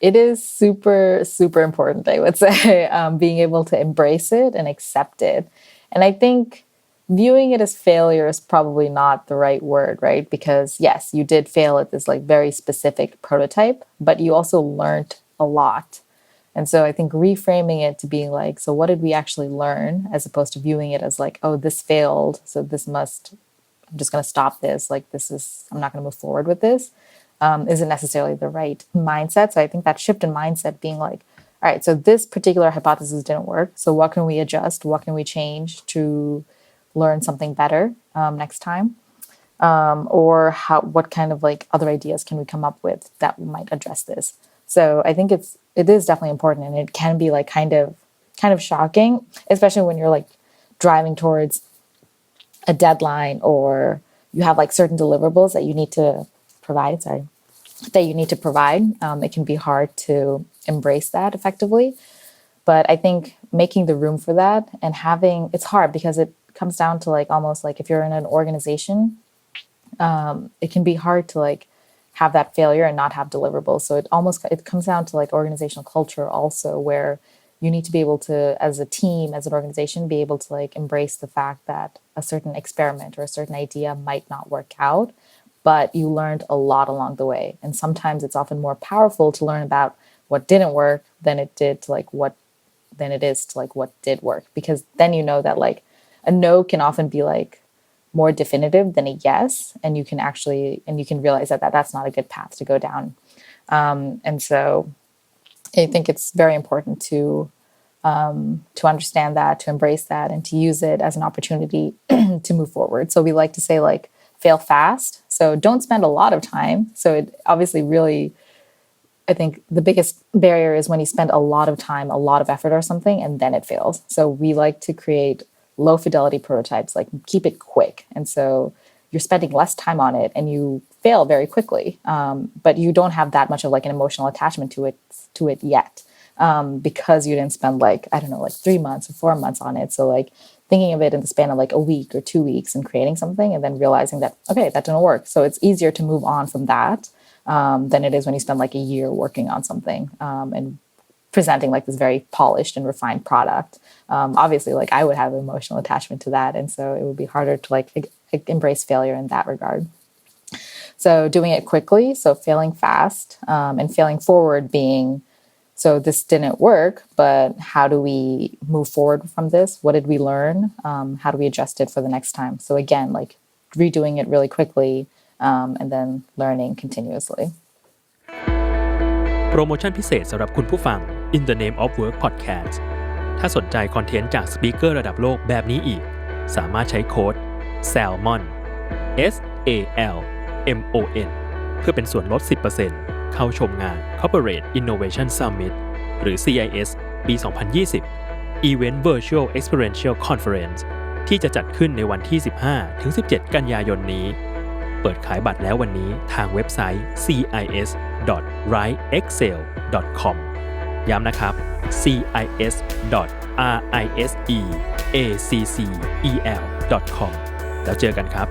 It is super, super important, I would say, being able to embrace it and accept it. And I think viewing it as failure is probably not the right word, right? Because yes, you did fail at this like very specific prototype, but you also learned a lot. And so I think reframing it to being like, so what did we actually learn, as opposed to viewing it as like, oh, this failed, so I'm just going to stop this. Like I'm not going to move forward with this. Isn't necessarily the right mindset. So I think that shift in mindset being like, all right, so this particular hypothesis didn't work. So what can we adjust? What can we change to learn something better next time? Or what kind of like other ideas can we come up with that might address this? So I think it is definitely important, and it can be like kind of shocking, especially when you're like driving towards a deadline or you have like certain deliverables that you need to provide. It can be hard to embrace that effectively. But I think making the room for that and it's hard because it comes down to like almost like if you're in an organization, it can be hard to like have that failure and not have deliverables. So it comes down to like organizational culture also, where you need to be able to, as a team, as an organization, be able to like embrace the fact that a certain experiment or a certain idea might not work out, but you learned a lot along the way. And sometimes it's often more powerful to learn about what didn't work than it is to what did work. Because then you know that like a no can often be like more definitive than a yes. And you can realize that that's not a good path to go down. And so I think it's very important to understand that, to embrace that, and to use it as an opportunity to move forward. So we like to say like, fail fast. So don't spend a lot of time. So it obviously really, I think the biggest barrier is when you spend a lot of time, a lot of effort or something, and then it fails. So we like to create low fidelity prototypes, like keep it quick. And so you're spending less time on it and you fail very quickly. But you don't have that much of like an emotional attachment to it yet. Because you didn't spend like 3 months or 4 months on it. So like thinking of it in the span of like a week or 2 weeks and creating something and then realizing that, okay, that didn't work. So it's easier to move on from that than it is when you spend like a year working on something and presenting like this very polished and refined product. Obviously, like I would have an emotional attachment to that. And so it would be harder to like embrace failure in that regard. So doing it quickly, so failing fast and failing forward being, so this didn't work, but how do we move forward from this? What did we learn? How do we adjust it for the next time? So again, like redoing it really quickly and then learning continuously. โปรโมชั่นพิเศษสำหรับคุณผู้ฟัง In the Name of Work Podcast ถ้าสนใจคอนเทนต์จากสปีกเกอร์ระดับโลกแบบนี้อีกสามารถใช้โค้ด Salmon SALMON เพื่อเป็นส่วนลด 10% เข้าชมงาน Corporate Innovation Summit หรือ CIS ปี 2020 Event Virtual Experiential Conference ที่จะจัดขึ้นในวันที่ 15-17 กันยายนนี้เปิดขายบัตรแล้ววันนี้ทางเว็บไซต์ cis.org cis.writeexcel.com ย้ำนะครับ cis.riseaccel.com แล้วเจอกันครับ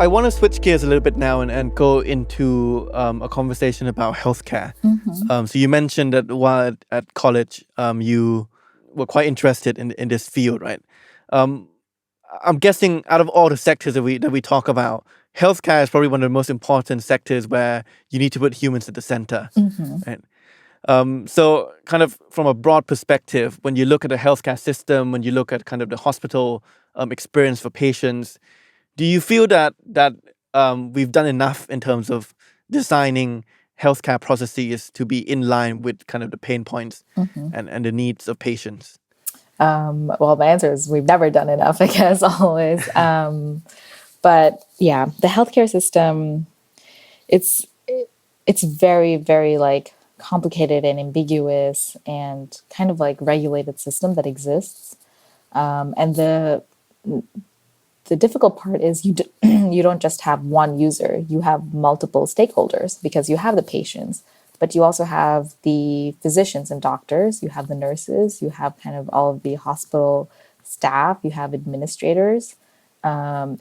I want to switch gears a little bit now and go into a conversation about healthcare. So you mentioned that while at college, you were quite interested in this field, right? I'm guessing out of all the sectors that we talk about, healthcare is probably one of the most important sectors where you need to put humans at the center, right? So kind of from a broad perspective, when you look at the healthcare system, when you look at kind of the hospital experience for patients, do you feel that we've done enough in terms of designing healthcare processes to be in line with kind of the pain points and the needs of patients? Well, my answer is we've never done enough, I guess, always. But yeah, the healthcare system, it's very, very like complicated and ambiguous and kind of like regulated system that exists. And the difficult part is you don't just have one user, you have multiple stakeholders because you have the patients, but you also have the physicians and doctors, you have the nurses, you have kind of all of the hospital staff, you have administrators.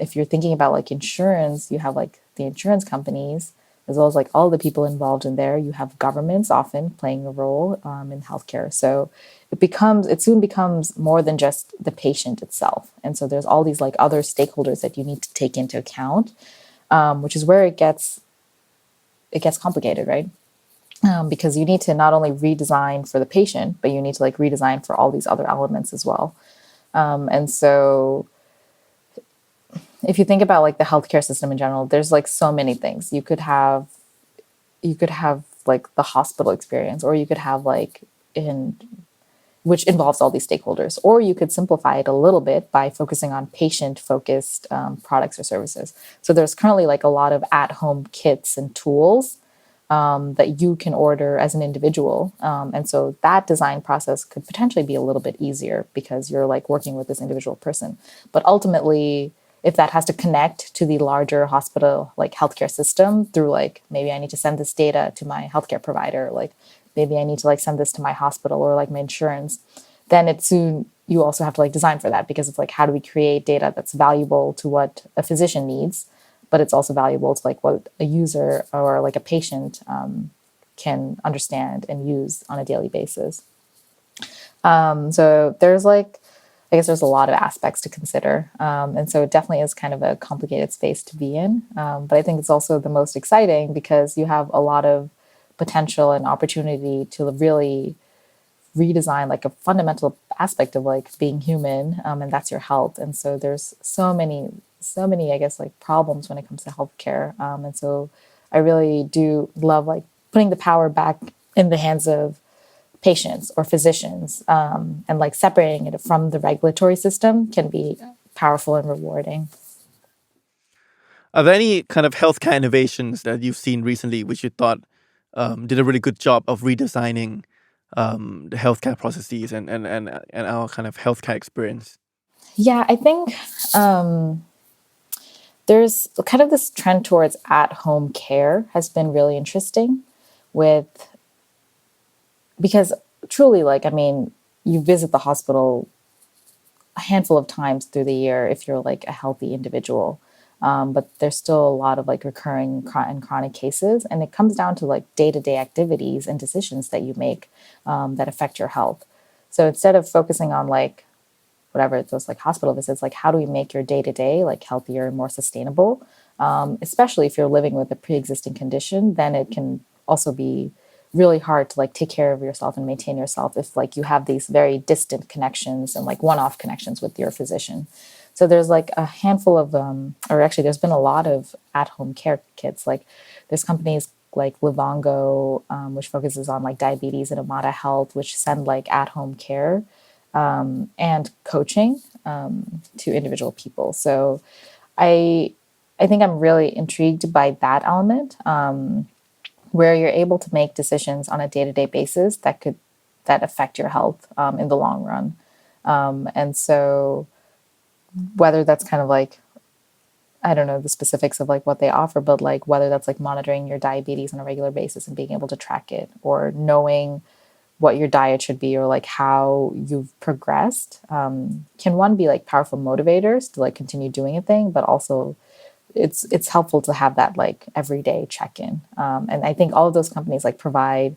If you're thinking about like insurance, you have like the insurance companies, as well as like all the people involved in there. You have governments often playing a role in healthcare. So it soon becomes more than just the patient itself. And so there's all these like other stakeholders that you need to take into account, which is where it gets complicated, right? Because you need to not only redesign for the patient, but you need to like redesign for all these other elements as well. And so if you think about like the healthcare system in general, there's like so many things. You could have like the hospital experience, or you could have like which involves all these stakeholders, or you could simplify it a little bit by focusing on patient-focused products or services. So there's currently like a lot of at-home kits and tools that you can order as an individual. And so that design process could potentially be a little bit easier because you're like working with this individual person. But ultimately, if that has to connect to the larger hospital, like healthcare system through like, maybe I need to send this data to my healthcare provider, like maybe I need to like send this to my hospital or like my insurance, then you also have to like design for that, because it's like, how do we create data that's valuable to what a physician needs, but it's also valuable to like what a user or like a patient can understand and use on a daily basis. So I guess there's a lot of aspects to consider. And so it definitely is kind of a complicated space to be in. But I think it's also the most exciting because you have a lot of potential and opportunity to really redesign like a fundamental aspect of like being human, and that's your health. And so there's so many, I guess, like problems when it comes to healthcare. And so I really do love like putting the power back in the hands of patients or physicians, and like separating it from the regulatory system can be powerful and rewarding. Are there any kind of healthcare innovations that you've seen recently which you thought did a really good job of redesigning the healthcare processes and our kind of healthcare experience? Yeah, I think there's kind of this trend towards at-home care has been really interesting because truly, like, I mean, you visit the hospital a handful of times through the year if you're like a healthy individual. But there's still a lot of like recurring and chronic cases. And it comes down to like day-to-day activities and decisions that you make that affect your health. So instead of focusing on like whatever those like hospital visits, like how do we make your day-to-day like healthier and more sustainable? Especially if you're living with a pre-existing condition, then it can also be really hard to like take care of yourself and maintain yourself if like you have these very distant connections and like one-off connections with your physician. So there's like a handful of, or actually there's been a lot of at-home care kits. Like there's companies like Livongo, which focuses on like diabetes, and Amada Health, which send like at-home care and coaching to individual people. So I think I'm really intrigued by that element, where you're able to make decisions on a day-to-day basis that affect your health in the long run. And so whether that's kind of like I don't know the specifics of like what they offer, but like whether that's like monitoring your diabetes on a regular basis and being able to track it, or knowing what your diet should be, or like how you've progressed, can one be like powerful motivators to like continue doing a thing, but also it's helpful to have that like everyday check-in. And I think all of those companies like provide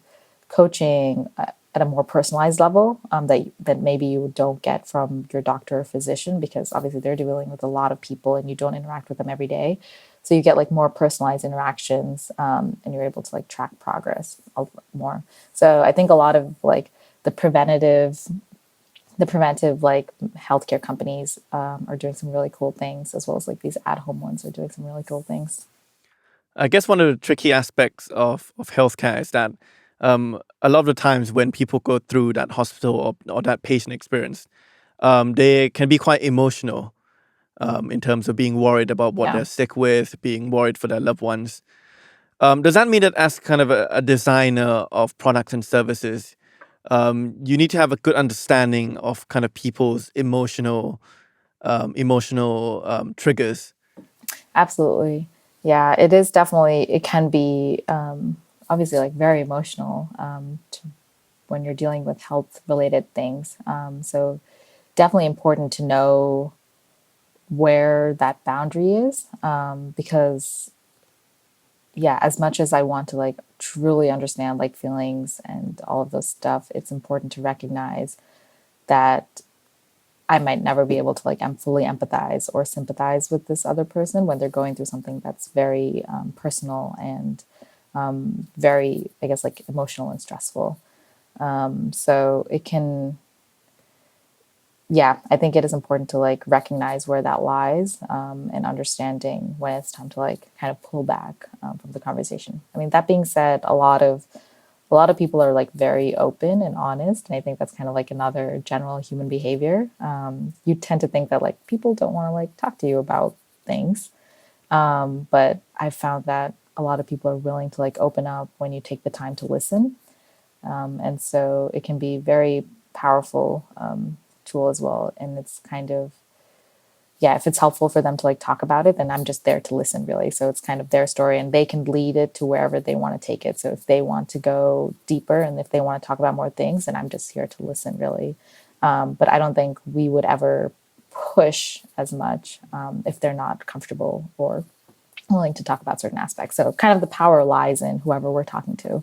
coaching at a more personalized level, that maybe you don't get from your doctor or physician, because obviously they're dealing with a lot of people and you don't interact with them every day. So you get like more personalized interactions, and you're able to like track progress a lot more. So I think a lot of like the preventive like healthcare companies are doing some really cool things, as well as like these at-home ones are doing some really cool things. I guess one of the tricky aspects of healthcare is that a lot of the times when people go through that hospital or that patient experience, they can be quite emotional in terms of being worried about what they're sick with, being worried for their loved ones. Does that mean that as kind of a designer of products and services, you need to have a good understanding of kind of people's emotional triggers? Absolutely. Yeah, it is definitely, it can be obviously like very emotional when you're dealing with health related things. So definitely important to know where that boundary is, because yeah, as much as I want to like truly understand like feelings and all of those stuff, it's important to recognize that I might never be able to like fully empathize or sympathize with this other person when they're going through something that's very personal and very, I guess, like emotional and stressful. So it can, yeah, I think it is important to like recognize where that lies, and understanding when it's time to like kind of pull back from the conversation. I mean, that being said, a lot of people are like very open and honest, and I think that's kind of like another general human behavior. You tend to think that like people don't want to like talk to you about things, but I've found that a lot of people are willing to like open up when you take the time to listen, and so it can be very powerful tool as well. And it's kind of, yeah, if it's helpful for them to like talk about it, then I'm just there to listen, really. So it's kind of their story and they can lead it to wherever they want to take it. So if they want to go deeper and if they want to talk about more things, then I'm just here to listen, really. But I don't think we would ever push as much if they're not comfortable or willing to talk about certain aspects. So kind of the power lies in whoever we're talking to.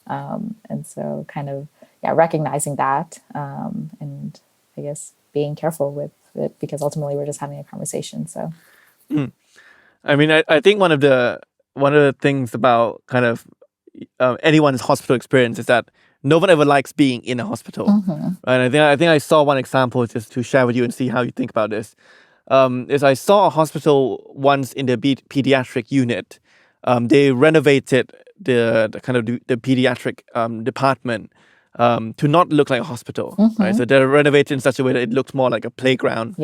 And so kind of, yeah, recognizing that, and I guess being careful with it, because ultimately we're just having a conversation. So, I mean, I think one of the things about kind of anyone's hospital experience is that no one ever likes being in a hospital, right? And I think I saw one example just to share with you and see how you think about this. Is I saw a hospital once in the pediatric unit. They renovated the kind of the pediatric department to not look like a hospital, right? So they're renovated in such a way that it looks more like a playground,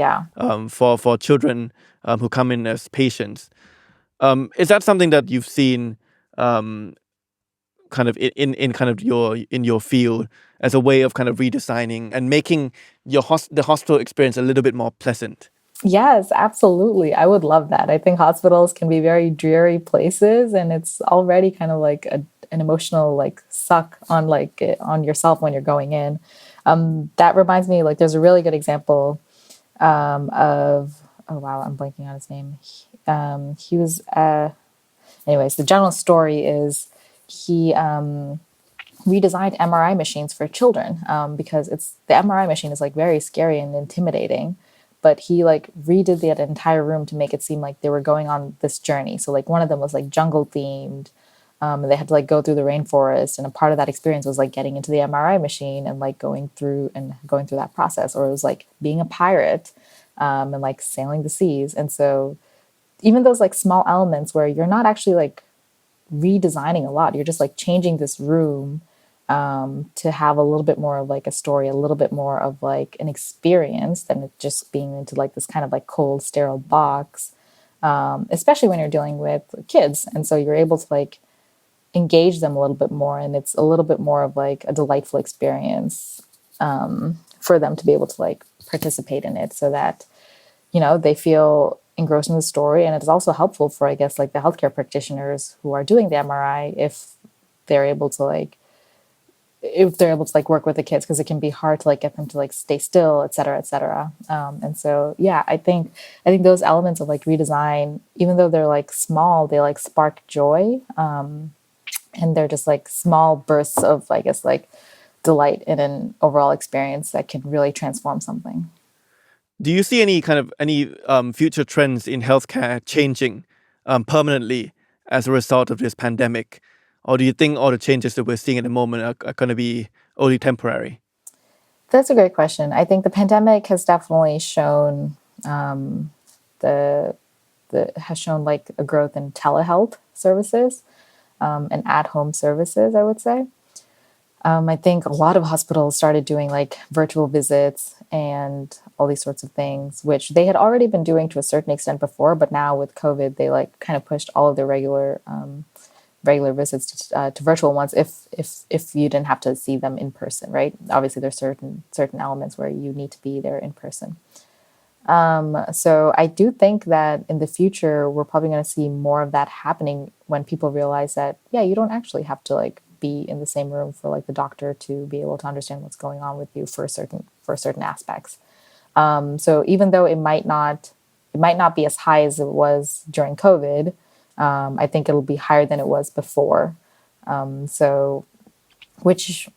for children who come in as patients. Is that something that you've seen kind of in kind of your field as a way of kind of redesigning and making the hospital experience a little bit more pleasant? Yes, absolutely. I would love that. I think hospitals can be very dreary places, and it's already kind of like an emotional like suck on like on yourself when you're going in. That reminds me, like there's a really good example of, oh wow, I'm blanking on his name. He was anyways, the general story is he redesigned MRI machines for children, because the MRI machine is like very scary and intimidating. But he like redid that entire room to make it seem like they were going on this journey. So like one of them was like jungle themed, and they had to like go through the rainforest. And a part of that experience was like getting into the MRI machine and like going through that process. Or it was like being a pirate, and like sailing the seas. And so even those like small elements where you're not actually like redesigning a lot, you're just like changing this room to have a little bit more of like a story, a little bit more of like an experience than it just being into like this kind of like cold, sterile box, especially when you're dealing with kids. And so you're able to like engage them a little bit more, and it's a little bit more of like a delightful experience for them to be able to like participate in it, so that, you know, they feel engrossed in the story, and it's also helpful for, I guess, like the healthcare practitioners who are doing the MRI they're able to like if they're able to like work with the kids, because it can be hard to like get them to like stay still, et cetera, et cetera. And so, yeah, I think those elements of like redesign, even though they're like small, they like spark joy. And they're just like small bursts of, I guess, like delight in an overall experience that can really transform something. Do you see any future trends in healthcare changing permanently as a result of this pandemic? Or do you think all the changes that we're seeing at the moment are going to be only temporary? That's a great question. I think the pandemic has definitely shown like a growth in telehealth services and at-home services, I would say. I think a lot of hospitals started doing like virtual visits and all these sorts of things, which they had already been doing to a certain extent before, but now with COVID, they like kind of pushed all of their regular visits to virtual ones if you didn't have to see them in person, right? Obviously, there's certain elements where you need to be there in person. So I do think that in the future, we're probably going to see more of that happening when people realize that, yeah, you don't actually have to like be in the same room for like the doctor to be able to understand what's going on with you for certain aspects. So even though it might not be as high as it was during COVID, I think it'll be higher than it was before. Which,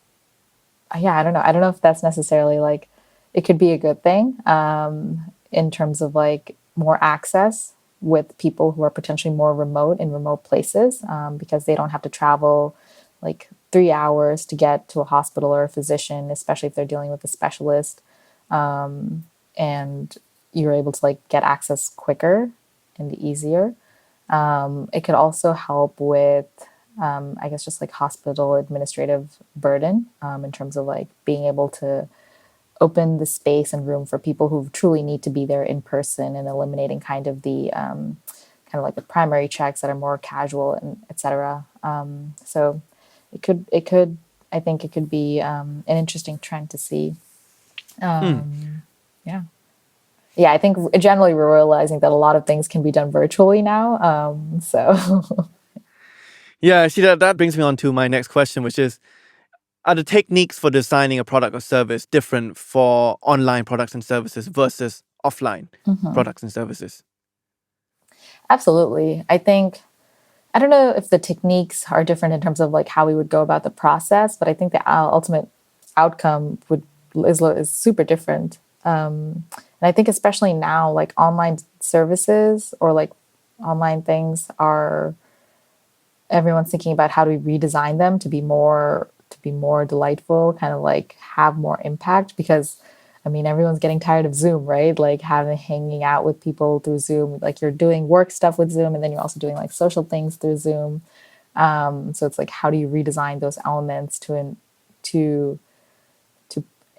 yeah, I don't know. I don't know if that's necessarily like, it could be a good thing in terms of like more access with people who are potentially more remote in remote places because they don't have to travel like 3 hours to get to a hospital or a physician, especially if they're dealing with a specialist. And you're able to like get access quicker and easier. It could also help with, I guess, just like hospital administrative burden in terms of like being able to open the space and room for people who truly need to be there in person and eliminating kind of the like the primary checks that are more casual and et cetera. So it could, I think it could be an interesting trend to see. Yeah. Yeah, I think generally we're realizing that a lot of things can be done virtually now. So, yeah, see that brings me on to my next question, which is, are the techniques for designing a product or service different for online products and services versus offline products and services? Absolutely. I don't know if the techniques are different in terms of like how we would go about the process, but I think the ultimate outcome is super different. And I think especially now, like online services or like online things everyone's thinking about how do we redesign them to be more delightful, kind of like have more impact, because I mean, everyone's getting tired of Zoom, right? Like hanging out with people through Zoom, like you're doing work stuff with Zoom and then you're also doing like social things through Zoom. So it's like, how do you redesign those elements to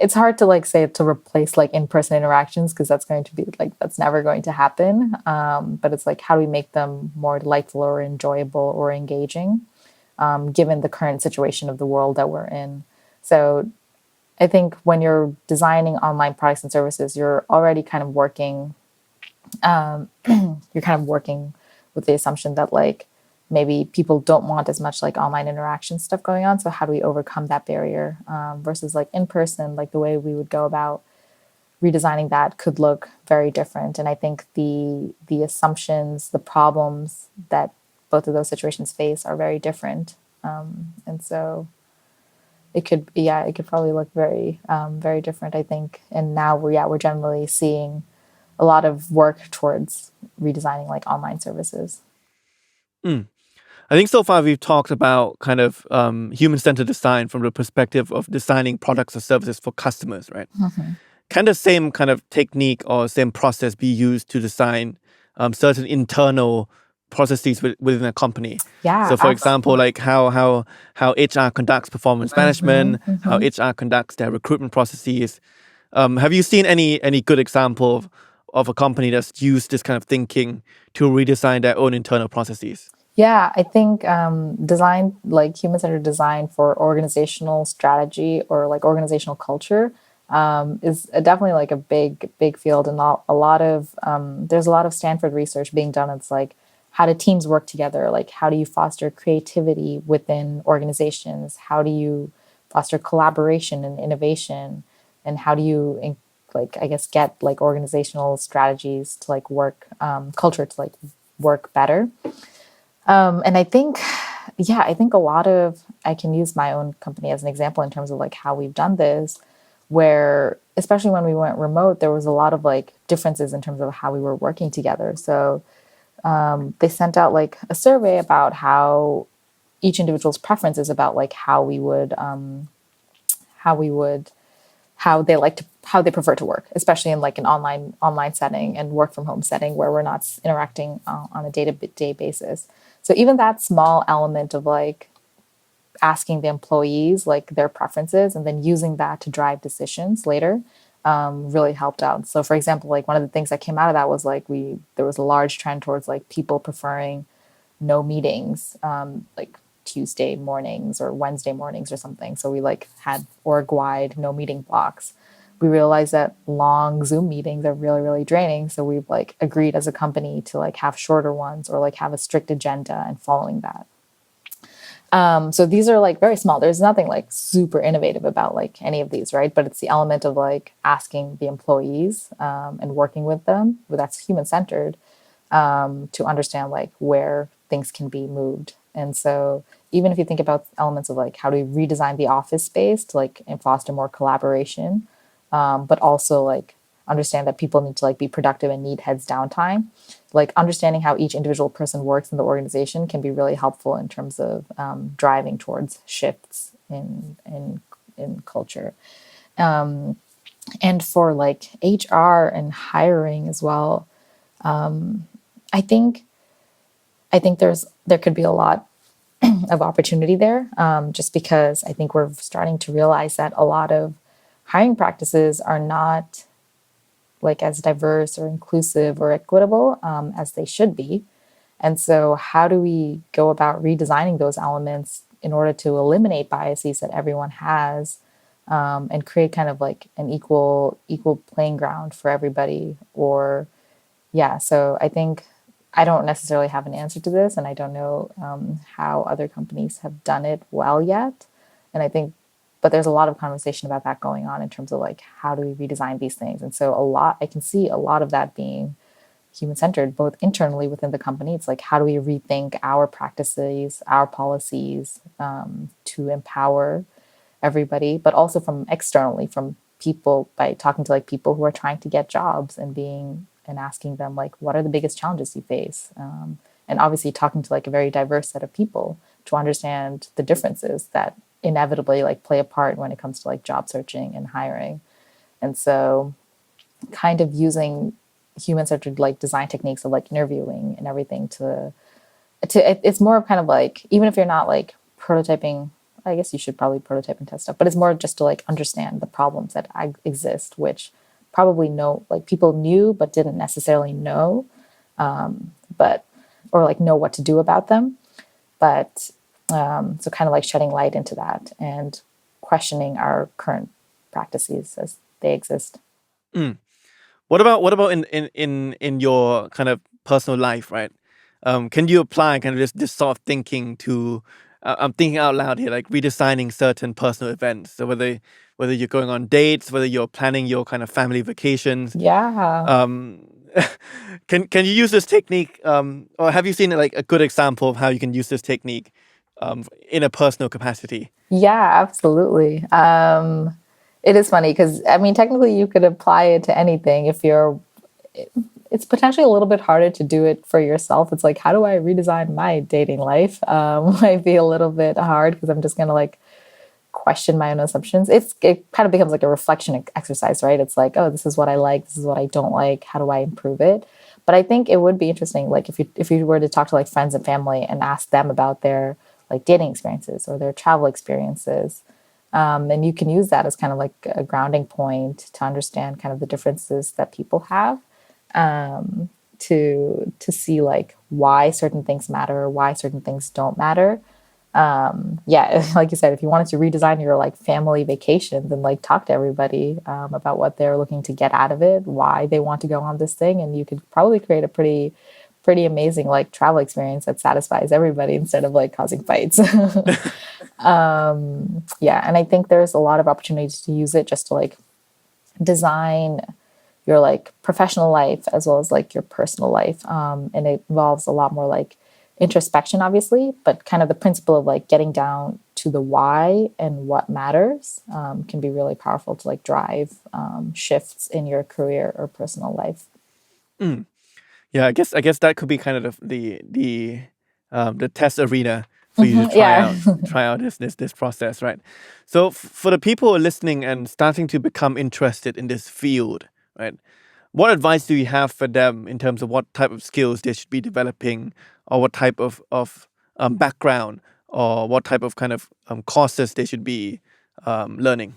it's hard to like say to replace like in-person interactions, because that's going to be like, that's never going to happen. But it's like, how do we make them more delightful or enjoyable or engaging, given the current situation of the world that we're in? So I think when you're designing online products and services, you're already kind of working, with the assumption that like maybe people don't want as much like online interaction stuff going on. So how do we overcome that barrier versus like in person, like the way we would go about redesigning that could look very different. And I think the assumptions, the problems that both of those situations face are very different. And so it could probably look very, very different, I think. And now we're generally seeing a lot of work towards redesigning like online services. I think so far we've talked about kind of human-centered design from the perspective of designing products or services for customers, right? Can the same kind of technique or same process be used to design certain internal processes within a company? Yeah. So, for example, like how HR conducts performance management, how HR conducts their recruitment processes. Have you seen any good example of a company that's used this kind of thinking to redesign their own internal processes? Yeah, I think design, like human-centered design for organizational strategy or like organizational culture, is definitely like a big field, and a lot of there's a lot of Stanford research being done. It's like, how do teams work together? Like, how do you foster creativity within organizations? How do you foster collaboration and innovation? And how do you like, I guess, get like organizational strategies to like work culture to like work better? And I think, yeah, I think I can use my own company as an example in terms of like how we've done this, where especially when we went remote, there was a lot of like differences in terms of how we were working together. So they sent out like a survey about how each individual's preferences about like how they prefer to work, especially in like an online setting and work from home setting where we're not interacting on a day-to-day basis. So even that small element of like asking the employees like their preferences and then using that to drive decisions later really helped out. So for example, like one of the things that came out of that was like there was a large trend towards like people preferring no meetings, like Tuesday mornings or Wednesday mornings or something. So we like had org-wide no meeting blocks. We realized that long Zoom meetings are really, really draining. So we've like agreed as a company to like have shorter ones or like have a strict agenda and following that. So these are like very small. There's nothing like super innovative about like any of these, right? But it's the element of like asking the employees and working with them, that's human-centered, to understand like where things can be moved. And so even if you think about elements of like how do we redesign the office space to like foster more collaboration, but also like understand that people need to like be productive and need heads downtime, like understanding how each individual person works in the organization can be really helpful in terms of driving towards shifts in culture. And for like HR and hiring as well, I think there could be a lot of opportunity there, just because I think we're starting to realize that a lot of hiring practices are not like as diverse or inclusive or equitable as they should be. And so how do we go about redesigning those elements in order to eliminate biases that everyone has, and create kind of like an equal playing ground for everybody? Or yeah, so I think I don't necessarily have an answer to this, and I don't know how other companies have done it well yet. And I think, but there's a lot of conversation about that going on in terms of like, how do we redesign these things? And so I can see a lot of that being human-centered, both internally within the company. It's like, how do we rethink our practices, our policies, to empower everybody, but also from externally, from people, by talking to like people who are trying to get jobs and asking them like, what are the biggest challenges you face? And obviously talking to like a very diverse set of people to understand the differences that inevitably like play a part when it comes to like job searching and hiring. And so kind of using human-centered like design techniques of like interviewing and everything to it's more of kind of like, even if you're not like prototyping, I guess you should probably prototype and test stuff, but it's more just to like understand the problems that exist, which probably like people knew but didn't necessarily know, or like know what to do about them. But so kind of like shedding light into that and questioning our current practices as they exist. What about in your kind of personal life, right? Can you apply kind of this sort of thinking to? I'm thinking out loud here, like redesigning certain personal events. So whether you're going on dates, whether you're planning your kind of family vacations. Yeah. Can you use this technique, or have you seen like a good example of how you can use this technique in a personal capacity? Yeah, absolutely. It is funny because I mean, technically you could apply it to anything. It's potentially a little bit harder to do it for yourself. It's like, how do I redesign my dating life? Might be a little bit hard because I'm just going to like question my own assumptions. It kind of becomes like a reflection exercise, right? It's like, oh, this is what I like. This is what I don't like. How do I improve it? But I think it would be interesting, like if you were to talk to like friends and family and ask them about their like dating experiences or their travel experiences. And you can use that as kind of like a grounding point to understand kind of the differences that people have, to see like why certain things matter, why certain things don't matter. Yeah, like you said, if you wanted to redesign your like family vacation, then like talk to everybody about what they're looking to get out of it, why they want to go on this thing, and you could probably create a pretty amazing like travel experience that satisfies everybody instead of like causing fights. Yeah, and I think there's a lot of opportunities to use it just to like design your like professional life as well as like your personal life. And it involves a lot more like introspection, obviously, but kind of the principle of like getting down to the why and what matters can be really powerful to like drive shifts in your career or personal life. Yeah, I guess that could be kind of the test arena for you to Yeah. try out this process, right? So for the people who are listening and starting to become interested in this field, right? What advice do you have for them in terms of what type of skills they should be developing, or what type of background, or what type of kind of courses they should be learning?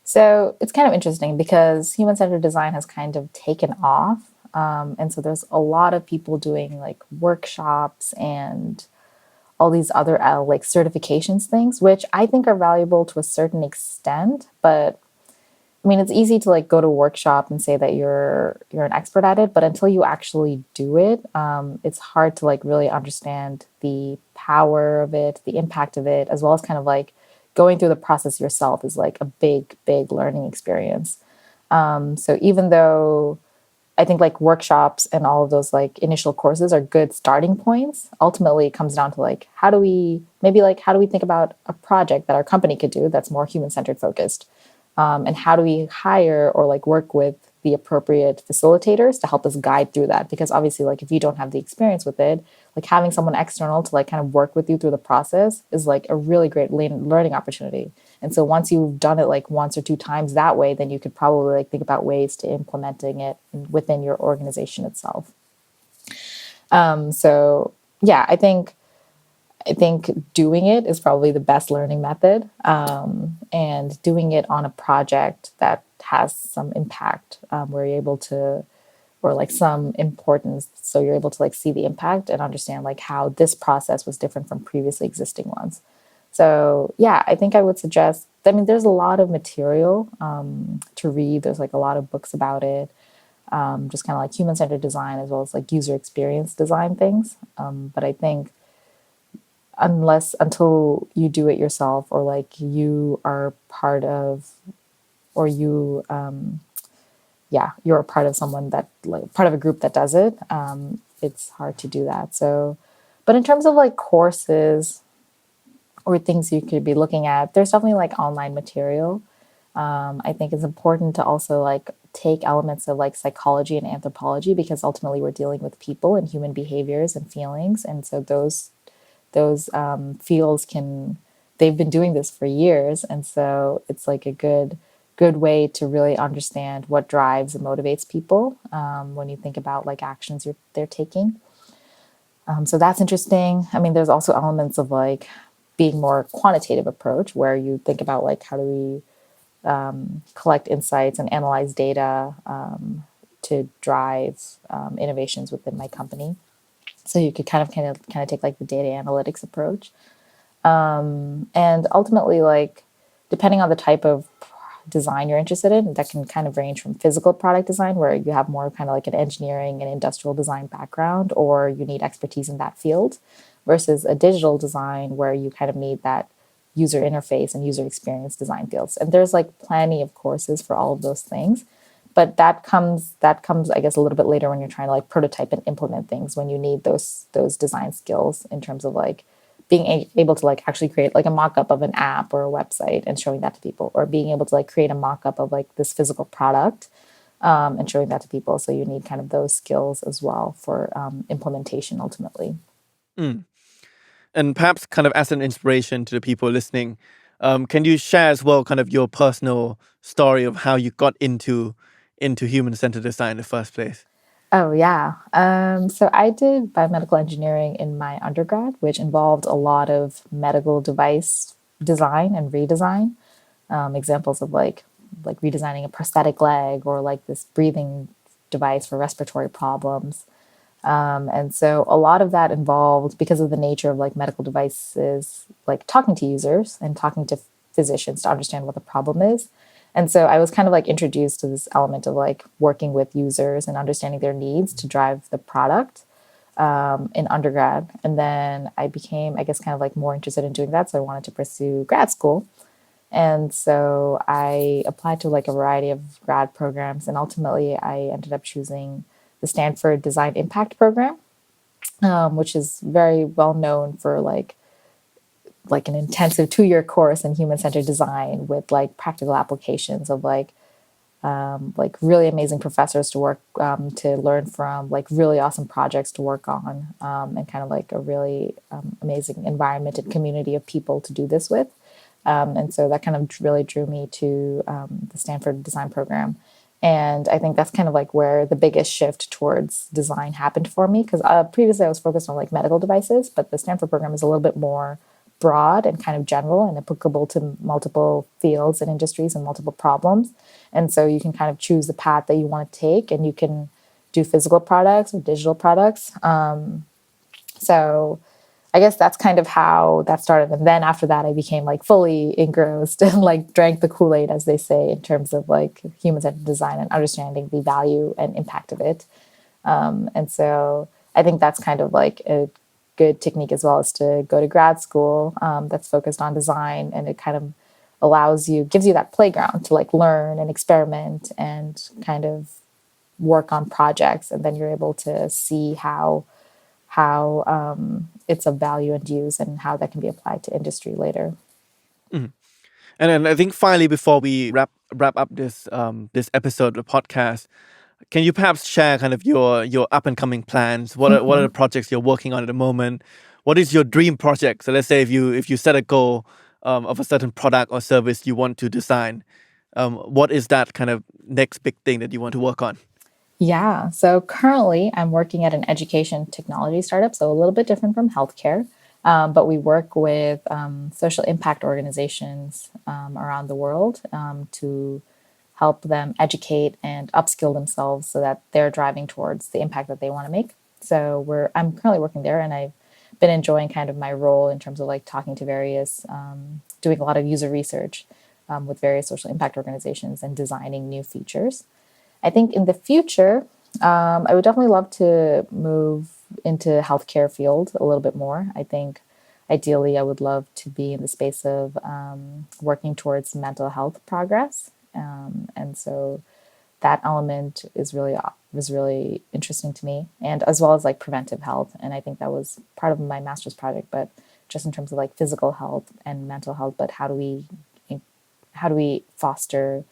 So it's kind of interesting because human-centered design has kind of taken off. And so there's a lot of people doing like workshops and all these other like certifications things, which I think are valuable to a certain extent. But I mean, it's easy to like go to a workshop and say that you're an expert at it, but until you actually do it, it's hard to like really understand the power of it, the impact of it, as well as kind of like going through the process yourself is like a big learning experience. So even though I think like workshops and all of those like initial courses are good starting points, ultimately it comes down to like how do we think about a project that our company could do that's more human-centered focused, and how do we hire or like work with the appropriate facilitators to help us guide through that? Because obviously, like if you don't have the experience with it, like having someone external to like kind of work with you through the process is like a really great learning opportunity. And so once you've done it like once or two times that way, then you could probably like think about ways to implementing it within your organization itself. So yeah, I think doing it is probably the best learning method, and doing it on a project that has some impact, where you're able to, or like some importance, so you're able to like see the impact and understand like how this process was different from previously existing ones. So yeah, I think I would suggest, I mean, there's a lot of material to read. There's like a lot of books about it, just kind of like human-centered design as well as like user experience design things. But I think until you do it yourself, or like you are part of, or you you're a part of someone that like part of a group that does it, it's hard to do that. So but in terms of like courses or things you could be looking at, there's definitely like online material. I think it's important to also like take elements of like psychology and anthropology, because ultimately we're dealing with people and human behaviors and feelings, and so those fields they've been doing this for years, and so it's like a good way to really understand what drives and motivates people, when you think about like actions they're taking. So that's interesting. I mean, there's also elements of like being more quantitative approach, where you think about like how do we collect insights and analyze data to drive innovations within my company. So you could kind of take like the data analytics approach. And ultimately, like, depending on the type of design you're interested in, that can kind of range from physical product design, where you have more kind of like an engineering and industrial design background, or you need expertise in that field, versus a digital design where you kind of need that user interface and user experience design fields. And there's like plenty of courses for all of those things. But that comes, I guess, a little bit later when you're trying to like prototype and implement things, when you need those design skills in terms of like being able to like actually create like a mock-up of an app or a website and showing that to people, or being able to like create a mock-up of like this physical product, and showing that to people. So you need kind of those skills as well for implementation ultimately. And perhaps kind of as an inspiration to the people listening, can you share as well kind of your personal story of how you got into human-centered design in the first place? Oh, yeah. So I did biomedical engineering in my undergrad, which involved a lot of medical device design and redesign. Examples of like redesigning a prosthetic leg, or like this breathing device for respiratory problems. And so a lot of that involved, because of the nature of like medical devices, like talking to users and talking to physicians to understand what the problem is. And so I was kind of like introduced to this element of like working with users and understanding their needs to drive the product in undergrad. And then I became, I guess, kind of like more interested in doing that. So I wanted to pursue grad school. And so I applied to like a variety of grad programs. And ultimately, I ended up choosing the Stanford Design Impact Program, which is very well known for like an intensive 2-year course in human-centered design with like practical applications of like really amazing professors to work to learn from, like really awesome projects to work on, and kind of like a really amazing environment and community of people to do this with. And so that kind of really drew me to the Stanford Design Program. And I think that's kind of like where the biggest shift towards design happened for me, because previously I was focused on like medical devices, but the Stanford program is a little bit more broad and kind of general and applicable to multiple fields and industries and multiple problems. And so you can kind of choose the path that you want to take, and you can do physical products or digital products. So I guess that's kind of how that started. And then after that, I became like fully engrossed and like drank the Kool-Aid, as they say, in terms of like human-centered design and understanding the value and impact of it. And so I think that's kind of like a good technique as well, as to go to grad school that's focused on design, and it kind of gives you that playground to like learn and experiment and kind of work on projects. And then you're able to see how it's of value and use, and how that can be applied to industry later. And then I think finally, before we wrap up this this episode of the podcast, can you perhaps share kind of your up and coming plans? What are the projects you're working on at the moment? What is your dream project? So let's say if you set a goal of a certain product or service you want to design, what is that kind of next big thing that you want to work on? Yeah. So currently I'm working at an education technology startup, so a little bit different from healthcare. But we work with social impact organizations around the world to help them educate and upskill themselves so that they're driving towards the impact that they want to make. So I'm currently working there, and I've been enjoying kind of my role in terms of like talking to various, doing a lot of user research with various social impact organizations and designing new features. I think in the future, I would definitely love to move into healthcare field a little bit more. I think ideally I would love to be in the space of working towards mental health progress. And so that element was really interesting to me, and as well as like preventive health. And I think that was part of my master's project, but just in terms of like physical health and mental health, but how do we foster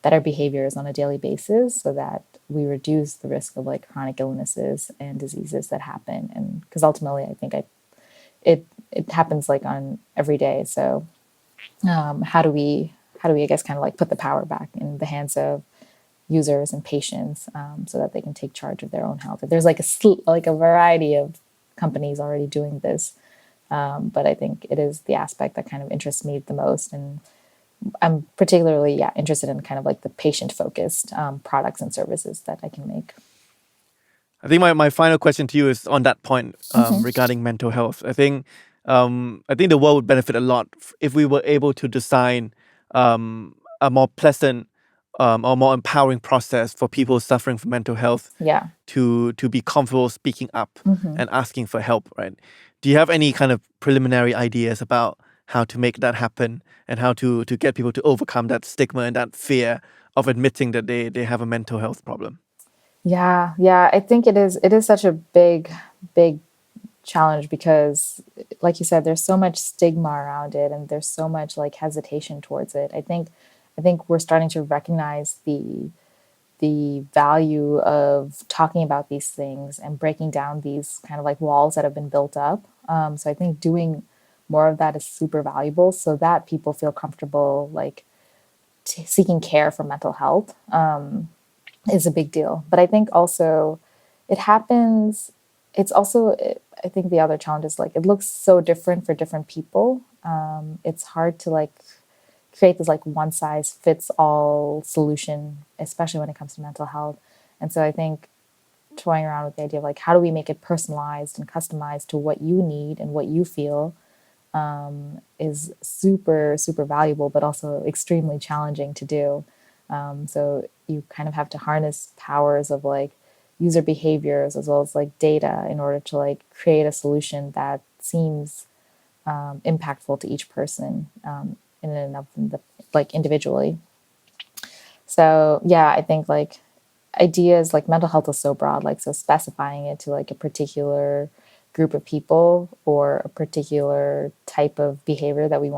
better behaviors on a daily basis so that we reduce the risk of like chronic illnesses and diseases that happen. And because ultimately I think it happens like on every day. So how do we I guess kind of like put the power back in the hands of users and patients so that they can take charge of their own health? There's like a variety of companies already doing this, but I think it is the aspect that kind of interests me the most. And I'm particularly interested in kind of like the patient-focused products and services that I can make. I think my final question to you is on that point regarding mental health. I think the world would benefit a lot if we were able to design a more pleasant or more empowering process for people suffering from mental health to be comfortable speaking up and asking for help, right? Do you have any kind of preliminary ideas about how to make that happen and how to get people to overcome that stigma and that fear of admitting that they have a mental health problem? Yeah. I think it is such a big challenge because, like you said, there's so much stigma around it, and there's so much like hesitation towards it. I think we're starting to recognize the value of talking about these things and breaking down these kind of like walls that have been built up. So I think doing more of that is super valuable, so that people feel comfortable like seeking care for mental health is a big deal. But I think also it happens. It's also, I think the other challenge is like it looks so different for different people. It's hard to like create this like one size fits all solution, especially when it comes to mental health. And so I think toying around with the idea of like, how do we make it personalized and customized to what you need and what you feel, is super, super valuable, but also extremely challenging to do. So you kind of have to harness powers of like user behaviors as well as like data in order to like create a solution that seems impactful to each person in and of the, like individually. So yeah, I think like ideas like mental health is so broad, like so specifying it to like a particular group of people or a particular type of behavior that I would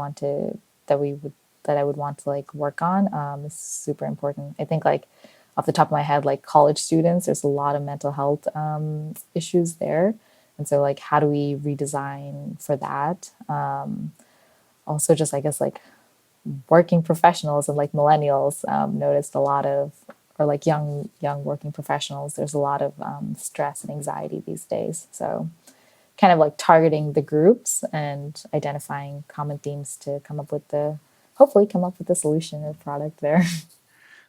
want to like work on is super important. I think like off the top of my head, like college students, there's a lot of mental health issues there. And so like, how do we redesign for that? Also just, I guess, like working professionals and like millennials noticed a lot of, or like young working professionals, there's a lot of stress and anxiety these days. So kind of like targeting the groups and identifying common themes to hopefully come up with the solution or product there.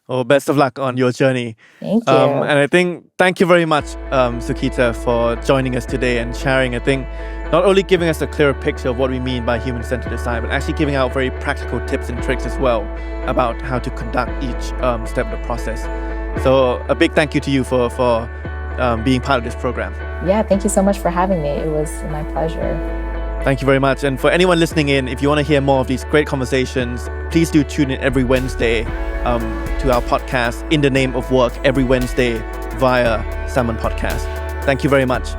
Oh, best of luck on your journey. Thank you. And I think, thank you very much, Sukhita, for joining us today and sharing, I think, not only giving us a clearer picture of what we mean by human-centered design, but actually giving out very practical tips and tricks as well about how to conduct each step of the process. So a big thank you to you for being part of this program. Yeah, thank you so much for having me. It was my pleasure. Thank you very much. And for anyone listening in, if you want to hear more of these great conversations, please do tune in every Wednesday to our podcast, In the Name of Work, every Wednesday via Salmon Podcast. Thank you very much.